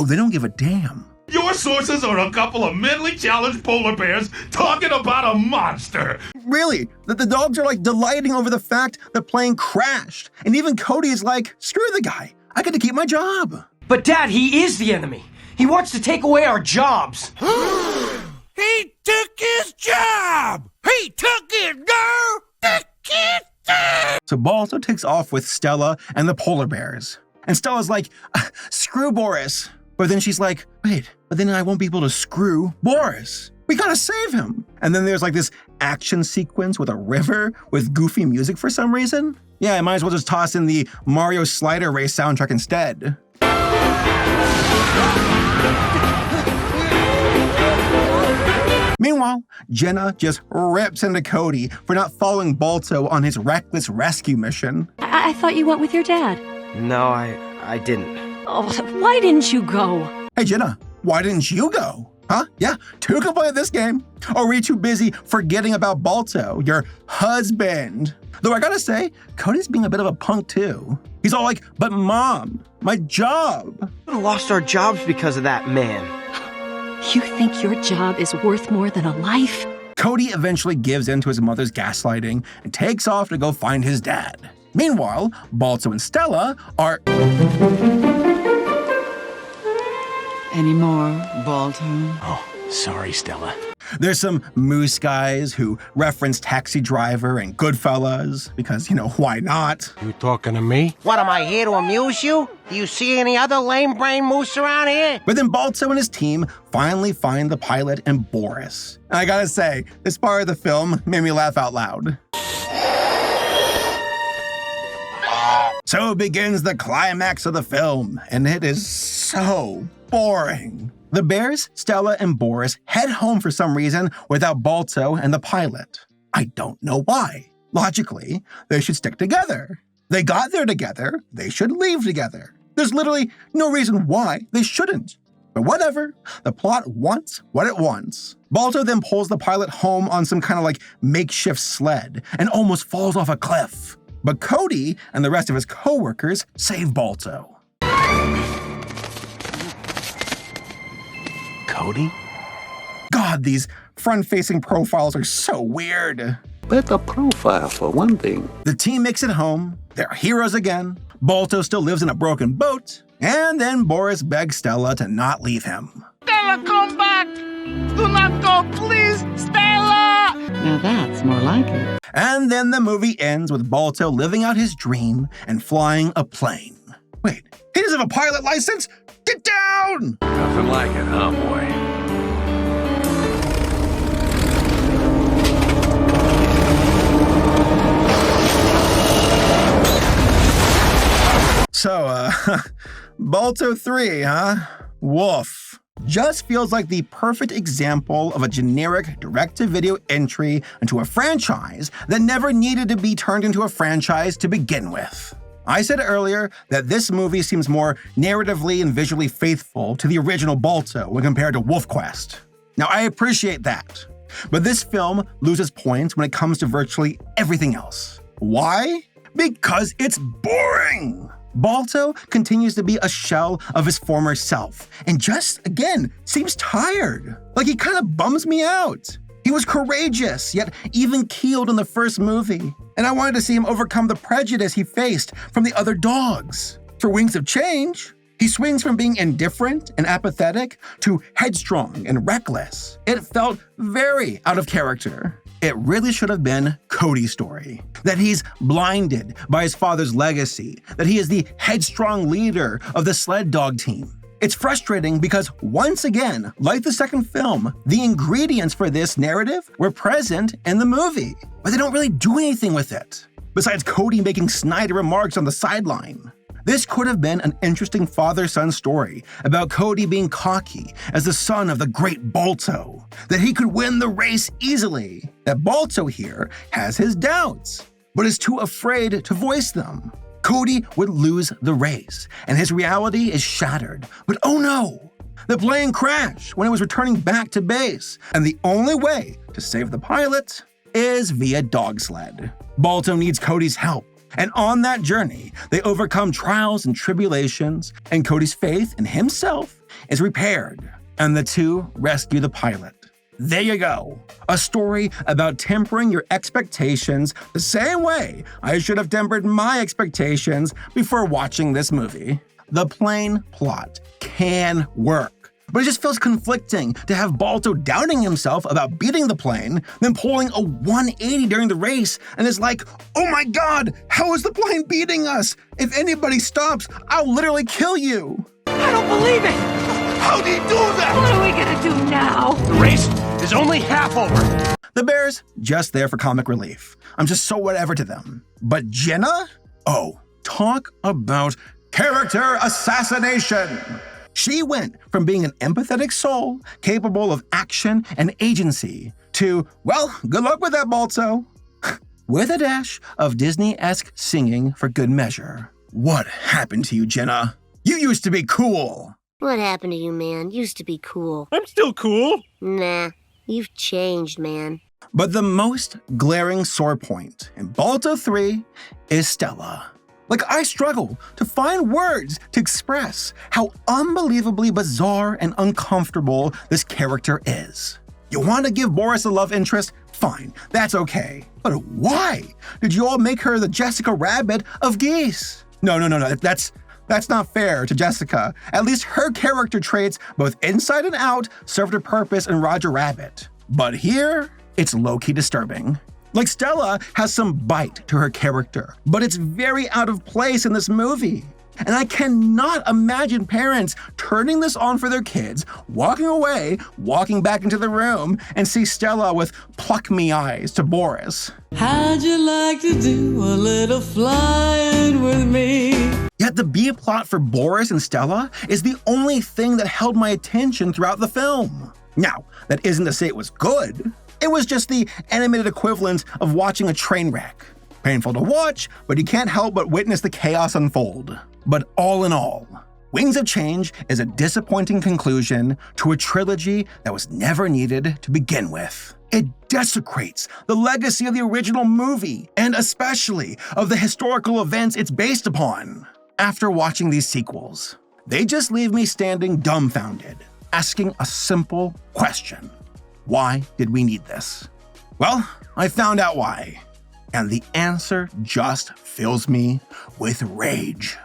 they don't give a damn. Your sources are a couple of mentally challenged polar bears talking about a monster. Really? That the dogs are like delighting over the fact the plane crashed. And even Cody is like, screw the guy. I get to keep my job. But Dad, he is the enemy. He wants to take away our jobs. He took his job! He took it, girl! Took it! So Balto takes off with Stella and the polar bears. And Stella's like, screw Boris. But then she's like, wait, but then I won't be able to screw Boris. We gotta save him. And then there's like this action sequence with a river with goofy music for some reason. Yeah, I might as well just toss in the Mario Slider Race soundtrack instead. Meanwhile, Jenna just rips into Cody for not following Balto on his reckless rescue mission. I thought you went with your dad. No, I didn't. Oh, why didn't you go? Hey, Jenna, why didn't you go? Huh? Yeah, two can play this game. Or were you too busy forgetting about Balto, your husband? Though I gotta say, Cody's being a bit of a punk too. He's all like, but Mom, my job. We lost our jobs because of that man. You think your job is worth more than a life? Cody eventually gives in to his mother's gaslighting and takes off to go find his dad. Meanwhile, Balto and Stella are... Any more, Balto? Oh, sorry, Stella. There's some moose guys who reference Taxi Driver and Goodfellas, because, why not? You talking to me? What, am I here to amuse you? Do you see any other lame brain moose around here? But then Balto and his team finally find the pilot and Boris. And I gotta say, this part of the film made me laugh out loud. So begins the climax of the film, and it is so boring. The bears, Stella, and Boris head home for some reason without Balto and the pilot. I don't know why. Logically, they should stick together. They got there together, they should leave together. There's literally no reason why they shouldn't. But whatever, the plot wants what it wants. Balto then pulls the pilot home on some kind of makeshift sled and almost falls off a cliff. But Cody and the rest of his co-workers save Balto. Cody? God, these front-facing profiles are so weird. Better profile, for one thing. The team makes it home. They're heroes again. Balto still lives in a broken boat. And then Boris begs Stella to not leave him. Stella, come back! Do not go, please, Stella! Now that's more like it. And then the movie ends with Balto living out his dream and flying a plane. Wait, he doesn't have a pilot license? Get down! Nothing like it, huh, boy? So, Balto 3, huh? Woof. Just feels like the perfect example of a generic direct-to-video entry into a franchise that never needed to be turned into a franchise to begin with. I said earlier that this movie seems more narratively and visually faithful to the original Balto when compared to Wolf Quest. Now, I appreciate that, but this film loses points when it comes to virtually everything else. Why? Because it's boring! Balto continues to be a shell of his former self, and just, again, seems tired. Like he kind of bums me out. He was courageous, yet even-keeled in the first movie, and I wanted to see him overcome the prejudice he faced from the other dogs. For Wings of Change, he swings from being indifferent and apathetic to headstrong and reckless. It felt very out of character. It really should have been Cody's story. That he's blinded by his father's legacy, that he is the headstrong leader of the sled dog team. It's frustrating because, once again, like the second film, the ingredients for this narrative were present in the movie, but they don't really do anything with it, besides Cody making snide remarks on the sideline. This could have been an interesting father-son story about Cody being cocky as the son of the great Balto, that he could win the race easily, that Balto here has his doubts, but is too afraid to voice them. Cody would lose the race, and his reality is shattered. But oh no! The plane crashed when it was returning back to base, and the only way to save the pilot is via dog sled. Balto needs Cody's help. And on that journey, they overcome trials and tribulations, and Cody's faith in himself is repaired, and the two rescue the pilot. There you go. A story about tempering your expectations the same way I should have tempered my expectations before watching this movie. The plain plot can work. But it just feels conflicting to have Balto doubting himself about beating the plane, then pulling a 180 during the race, and is like, oh my god, how is the plane beating us? If anybody stops, I'll literally kill you. I don't believe it! How'd he do that? What are we gonna do now? The race is only half over. The bears, just there for comic relief. I'm just so whatever to them. But Jenna? Oh, talk about character assassination. She went from being an empathetic soul, capable of action and agency, to, well, good luck with that, Balto. With a dash of Disney-esque singing for good measure. What happened to you, Jenna? You used to be cool. What happened to you, man? Used to be cool. I'm still cool. Nah, you've changed, man. But the most glaring sore point in Balto 3 is Stella. Like, I struggle to find words to express how unbelievably bizarre and uncomfortable this character is. You want to give Boris a love interest? Fine, that's okay. But why did you all make her the Jessica Rabbit of geese? No, that's not fair to Jessica. At least her character traits, both inside and out, served a purpose in Roger Rabbit. But here, it's low-key disturbing. Like, Stella has some bite to her character, but it's very out of place in this movie. And I cannot imagine parents turning this on for their kids, walking away, walking back into the room, and see Stella with pluck me eyes to Boris. How'd you like to do a little flying with me? Yet the B-plot for Boris and Stella is the only thing that held my attention throughout the film. Now, that isn't to say it was good. It was just the animated equivalent of watching a train wreck. Painful to watch, but you can't help but witness the chaos unfold. But all in all, Wings of Change is a disappointing conclusion to a trilogy that was never needed to begin with. It desecrates the legacy of the original movie, and especially of the historical events it's based upon. After watching these sequels, they just leave me standing dumbfounded, asking a simple question. Why did we need this? Well, I found out why. And the answer just fills me with rage.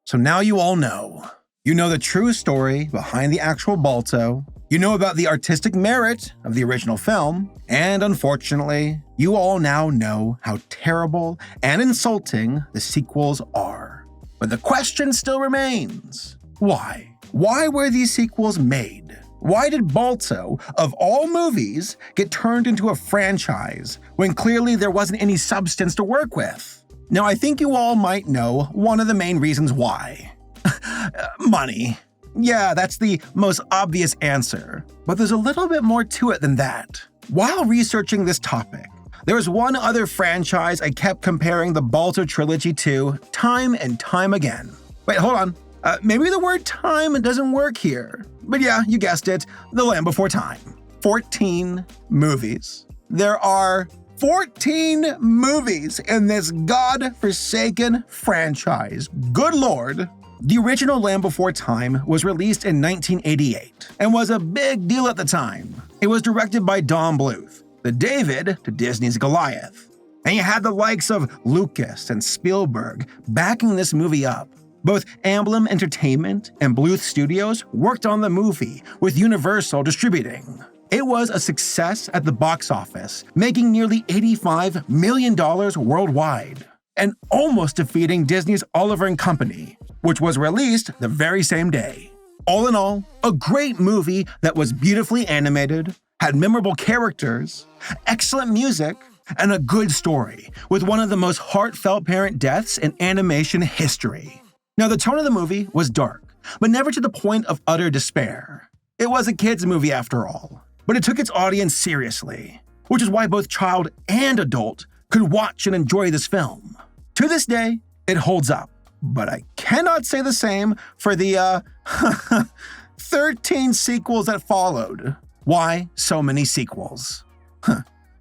So now you all know. You know the true story behind the actual Balto. You know about the artistic merit of the original film. And unfortunately, you all now know how terrible and insulting the sequels are. But the question still remains. Why? Why were these sequels made? Why did Balto, of all movies, get turned into a franchise when clearly there wasn't any substance to work with? Now, I think you all might know one of the main reasons why. Money. Yeah, that's the most obvious answer. But there's a little bit more to it than that. While researching this topic, there was one other franchise I kept comparing the Balto trilogy to time and time again. Wait, hold on. Maybe the word time doesn't work here. But yeah, you guessed it, The Land Before Time. 14 movies. There are 14 movies in this god-forsaken franchise. Good lord. The original Land Before Time was released in 1988 and was a big deal at the time. It was directed by Don Bluth, the David to Disney's Goliath. And you had the likes of Lucas and Spielberg backing this movie up. Both Amblin Entertainment and Bluth Studios worked on the movie, with Universal distributing. It was a success at the box office, making nearly $85 million worldwide, and almost defeating Disney's Oliver & Company, which was released the very same day. All in all, a great movie that was beautifully animated, had memorable characters, excellent music, and a good story, with one of the most heartfelt parent deaths in animation history. Now, the tone of the movie was dark, but never to the point of utter despair. It was a kids' movie after all, but it took its audience seriously, which is why both child and adult could watch and enjoy this film. To this day, it holds up, but I cannot say the same for the 13 sequels that followed. Why so many sequels?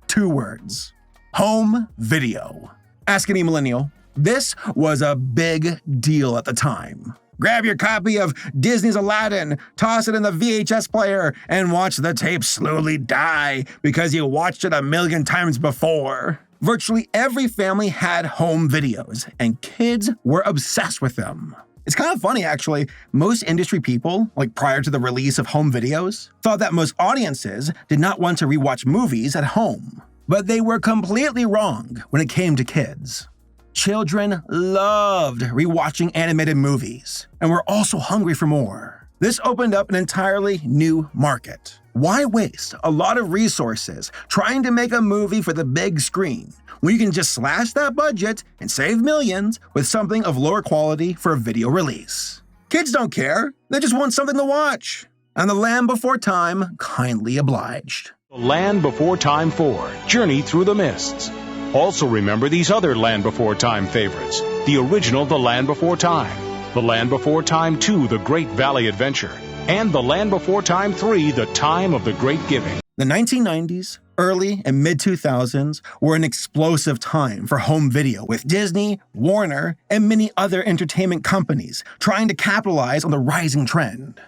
2 words. Home video. Ask any millennial. This was a big deal at the time. Grab your copy of Disney's Aladdin, toss it in the VHS player, and watch the tape slowly die because you watched it a million times before. Virtually every family had home videos, and kids were obsessed with them. It's kind of funny, actually. Most industry people, like prior to the release of home videos, thought that most audiences did not want to rewatch movies at home. But they were completely wrong when it came to kids. Children loved rewatching animated movies, and were also hungry for more. This opened up an entirely new market. Why waste a lot of resources trying to make a movie for the big screen when you can just slash that budget and save millions with something of lower quality for a video release? Kids don't care, they just want something to watch. And The Land Before Time kindly obliged. The Land Before Time 4, Journey Through the Mists. Also remember these other Land Before Time favorites. The original The Land Before Time, The Land Before Time 2, The Great Valley Adventure, and The Land Before Time 3, The Time of the Great Giving. The 1990s, early and mid-2000s were an explosive time for home video, with Disney, Warner, and many other entertainment companies trying to capitalize on the rising trend.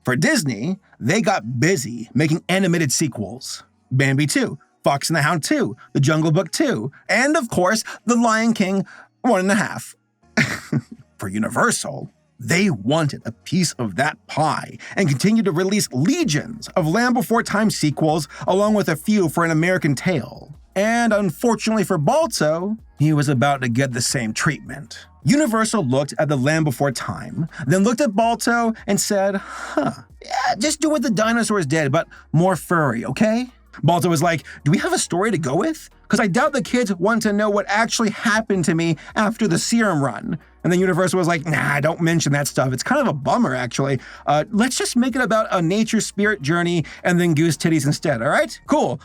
For Disney, they got busy making animated sequels. Bambi 2, Fox and the Hound 2, The Jungle Book 2, and of course, The Lion King 1.5. For Universal, they wanted a piece of that pie and continued to release legions of Land Before Time sequels along with a few for An American Tail. And unfortunately for Balto, he was about to get the same treatment. Universal looked at the Land Before Time, then looked at Balto and said, yeah, just do what the dinosaurs did, but more furry, okay? Balto was like, do we have a story to go with? Because I doubt the kids want to know what actually happened to me after the serum run. And then Universal was like, nah, don't mention that stuff. It's kind of a bummer, actually. Let's just make it about a nature spirit journey and then goose titties instead, all right? Cool.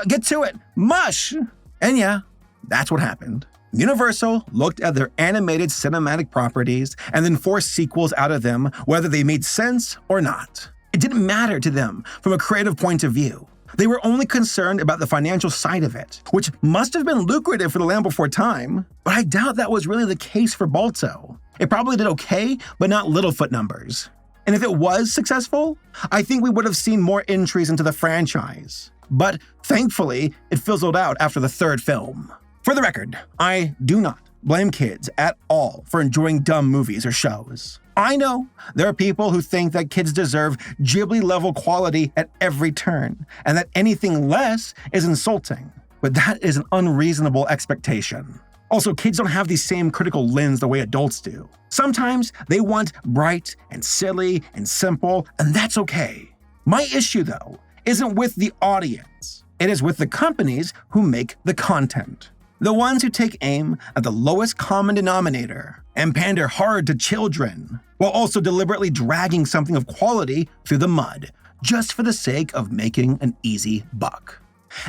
Get to it. Mush! And yeah, that's what happened. Universal looked at their animated cinematic properties and then forced sequels out of them, whether they made sense or not. It didn't matter to them from a creative point of view. They were only concerned about the financial side of it, which must have been lucrative for the Land Before Time, but I doubt that was really the case for Balto. It probably did okay, but not Littlefoot numbers. And if it was successful, I think we would have seen more entries into the franchise. But thankfully, it fizzled out after the third film. For the record, I do not blame kids at all for enjoying dumb movies or shows. I know there are people who think that kids deserve Ghibli-level quality at every turn, and that anything less is insulting. But that is an unreasonable expectation. Also, kids don't have the same critical lens the way adults do. Sometimes they want bright and silly and simple, and that's okay. My issue, though, isn't with the audience. It is with the companies who make the content. The ones who take aim at the lowest common denominator and pander hard to children, while also deliberately dragging something of quality through the mud, just for the sake of making an easy buck.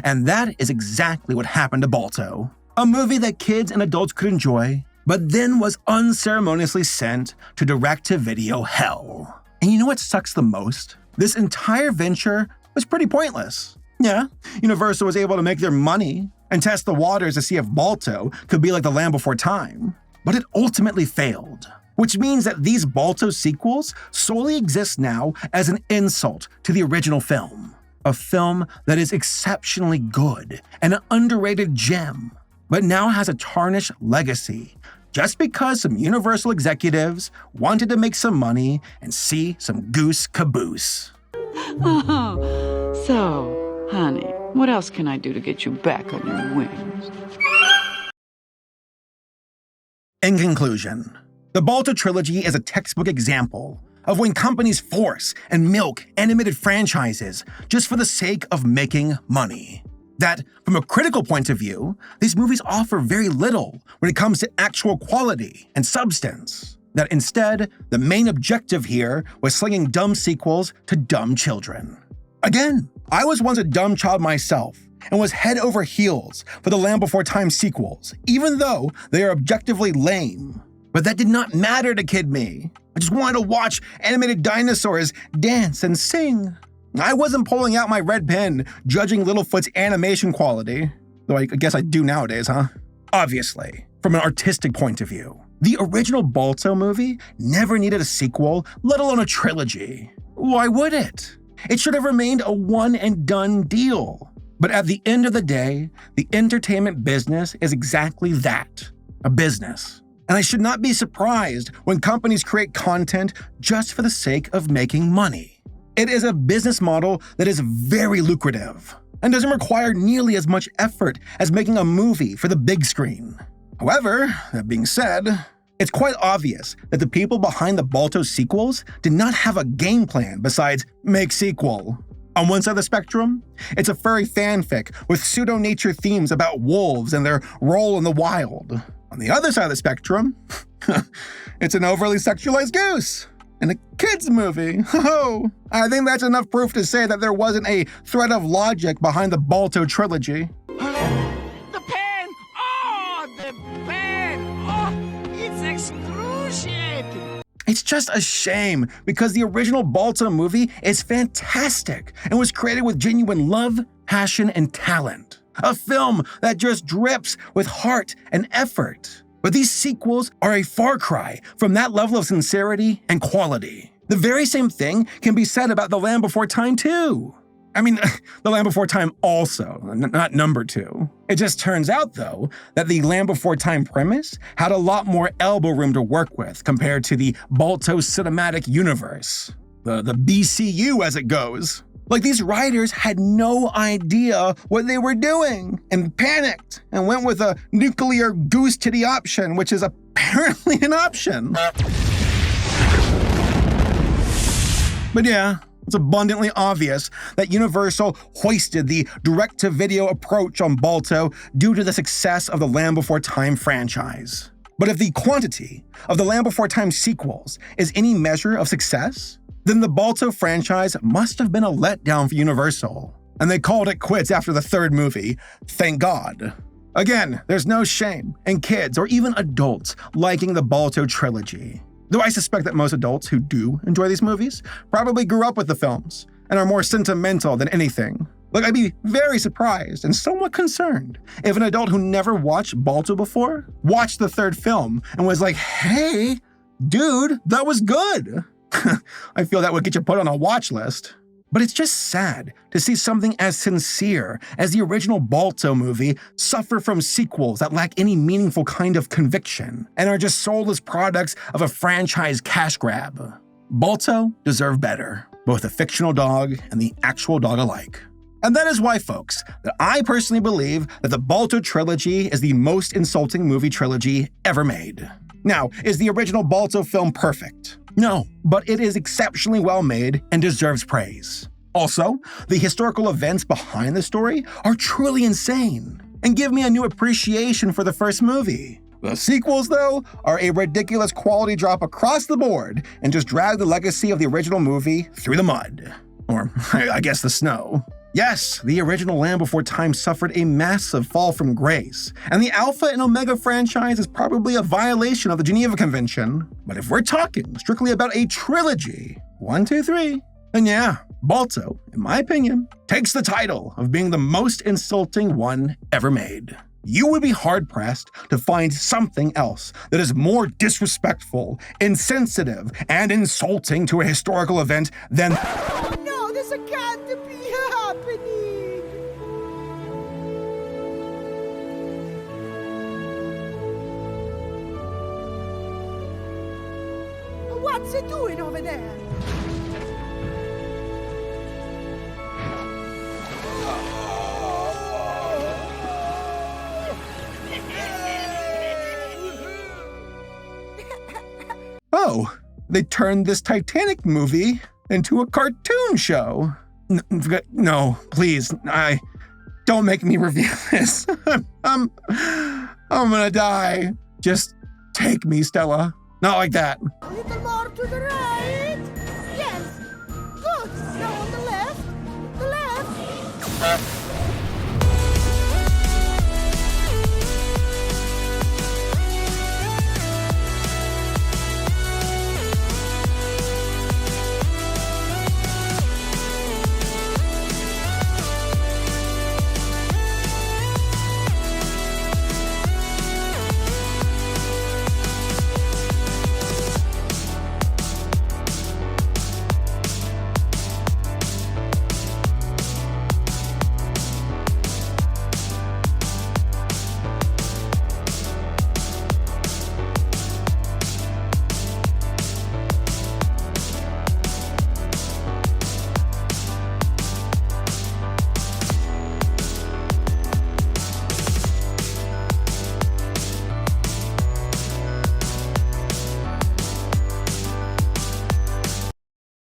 And that is exactly what happened to Balto, a movie that kids and adults could enjoy, but then was unceremoniously sent to direct-to-video hell. And you know what sucks the most? This entire venture was pretty pointless. Yeah, Universal was able to make their money and test the waters to see if Balto could be like the Land Before Time, but it ultimately failed. Which means that these Balto sequels solely exist now as an insult to the original film. A film that is exceptionally good and an underrated gem, but now has a tarnished legacy just because some Universal executives wanted to make some money and see some goose caboose. Oh, so, honey, what else can I do to get you back on your wings? In conclusion, the Balto trilogy is a textbook example of when companies force and milk animated franchises just for the sake of making money. That, from a critical point of view, these movies offer very little when it comes to actual quality and substance. That instead, the main objective here was slinging dumb sequels to dumb children. Again, I was once a dumb child myself and was head over heels for the Land Before Time sequels, even though they are objectively lame. But that did not matter to kid me. I just wanted to watch animated dinosaurs dance and sing. I wasn't pulling out my red pen, judging Littlefoot's animation quality, though I guess I do nowadays, huh? Obviously, from an artistic point of view, the original Balto movie never needed a sequel, let alone a trilogy. Why would it? It should have remained a one-and-done deal. But at the end of the day, the entertainment business is exactly that, a business. And I should not be surprised when companies create content just for the sake of making money. It is a business model that is very lucrative and doesn't require nearly as much effort as making a movie for the big screen. However, that being said, it's quite obvious that the people behind the Balto sequels did not have a game plan besides make sequel. On one side of the spectrum, it's a furry fanfic with pseudo-nature themes about wolves and their role in the wild. On the other side of the spectrum, it's an overly sexualized goose in a kids movie. Oh, I think that's enough proof to say that there wasn't a thread of logic behind the Balto trilogy. The pen! Oh, the pen! Oh, it's excruciating! It's just a shame because the original Balto movie is fantastic and was created with genuine love, passion, and talent. A film that just drips with heart and effort. But these sequels are a far cry from that level of sincerity and quality. The very same thing can be said about The Land Before Time too. I mean, The Land Before Time also, not number 2. It just turns out, though, that the Land Before Time premise had a lot more elbow room to work with compared to the Balto cinematic universe. The BCU as it goes. Like, these writers had no idea what they were doing and panicked and went with a nuclear goose titty option, which is apparently an option. But yeah, it's abundantly obvious that Universal hoisted the direct-to-video approach on Balto due to the success of the Land Before Time franchise. But if the quantity of the Land Before Time sequels is any measure of success, then the Balto franchise must have been a letdown for Universal. And they called it quits after the 3rd movie, thank God. Again, there's no shame in kids or even adults liking the Balto trilogy. Though I suspect that most adults who do enjoy these movies probably grew up with the films and are more sentimental than anything. Like, I'd be very surprised and somewhat concerned if an adult who never watched Balto before watched the 3rd film and was like, hey, dude, that was good. I feel that would get you put on a watch list. But it's just sad to see something as sincere as the original Balto movie suffer from sequels that lack any meaningful kind of conviction and are just soulless products of a franchise cash grab. Balto deserved better, both the fictional dog and the actual dog alike. And that is why, folks, that I personally believe that the Balto trilogy is the most insulting movie trilogy ever made. Now, is the original Balto film perfect? No, but it is exceptionally well made and deserves praise. Also, the historical events behind the story are truly insane and give me a new appreciation for the first movie. The sequels, though, are a ridiculous quality drop across the board and just drag the legacy of the original movie through the mud. Or, I guess, the snow. Yes, the original Land Before Time suffered a massive fall from grace, and the Alpha and Omega franchise is probably a violation of the Geneva Convention. But if we're talking strictly about a trilogy, 1, 2, 3, then yeah, Balto, in my opinion, takes the title of being the most insulting one ever made. You would be hard-pressed to find something else that is more disrespectful, insensitive, and insulting to a historical event than— Oh no, this can't be happening! What's it doing over there? Oh, they turned this Titanic movie into a cartoon show. No, please, don't make me review this. I'm gonna die. Just take me, Stella. Not like that. A little more to the right. Yes. Good. Now on the left. The left.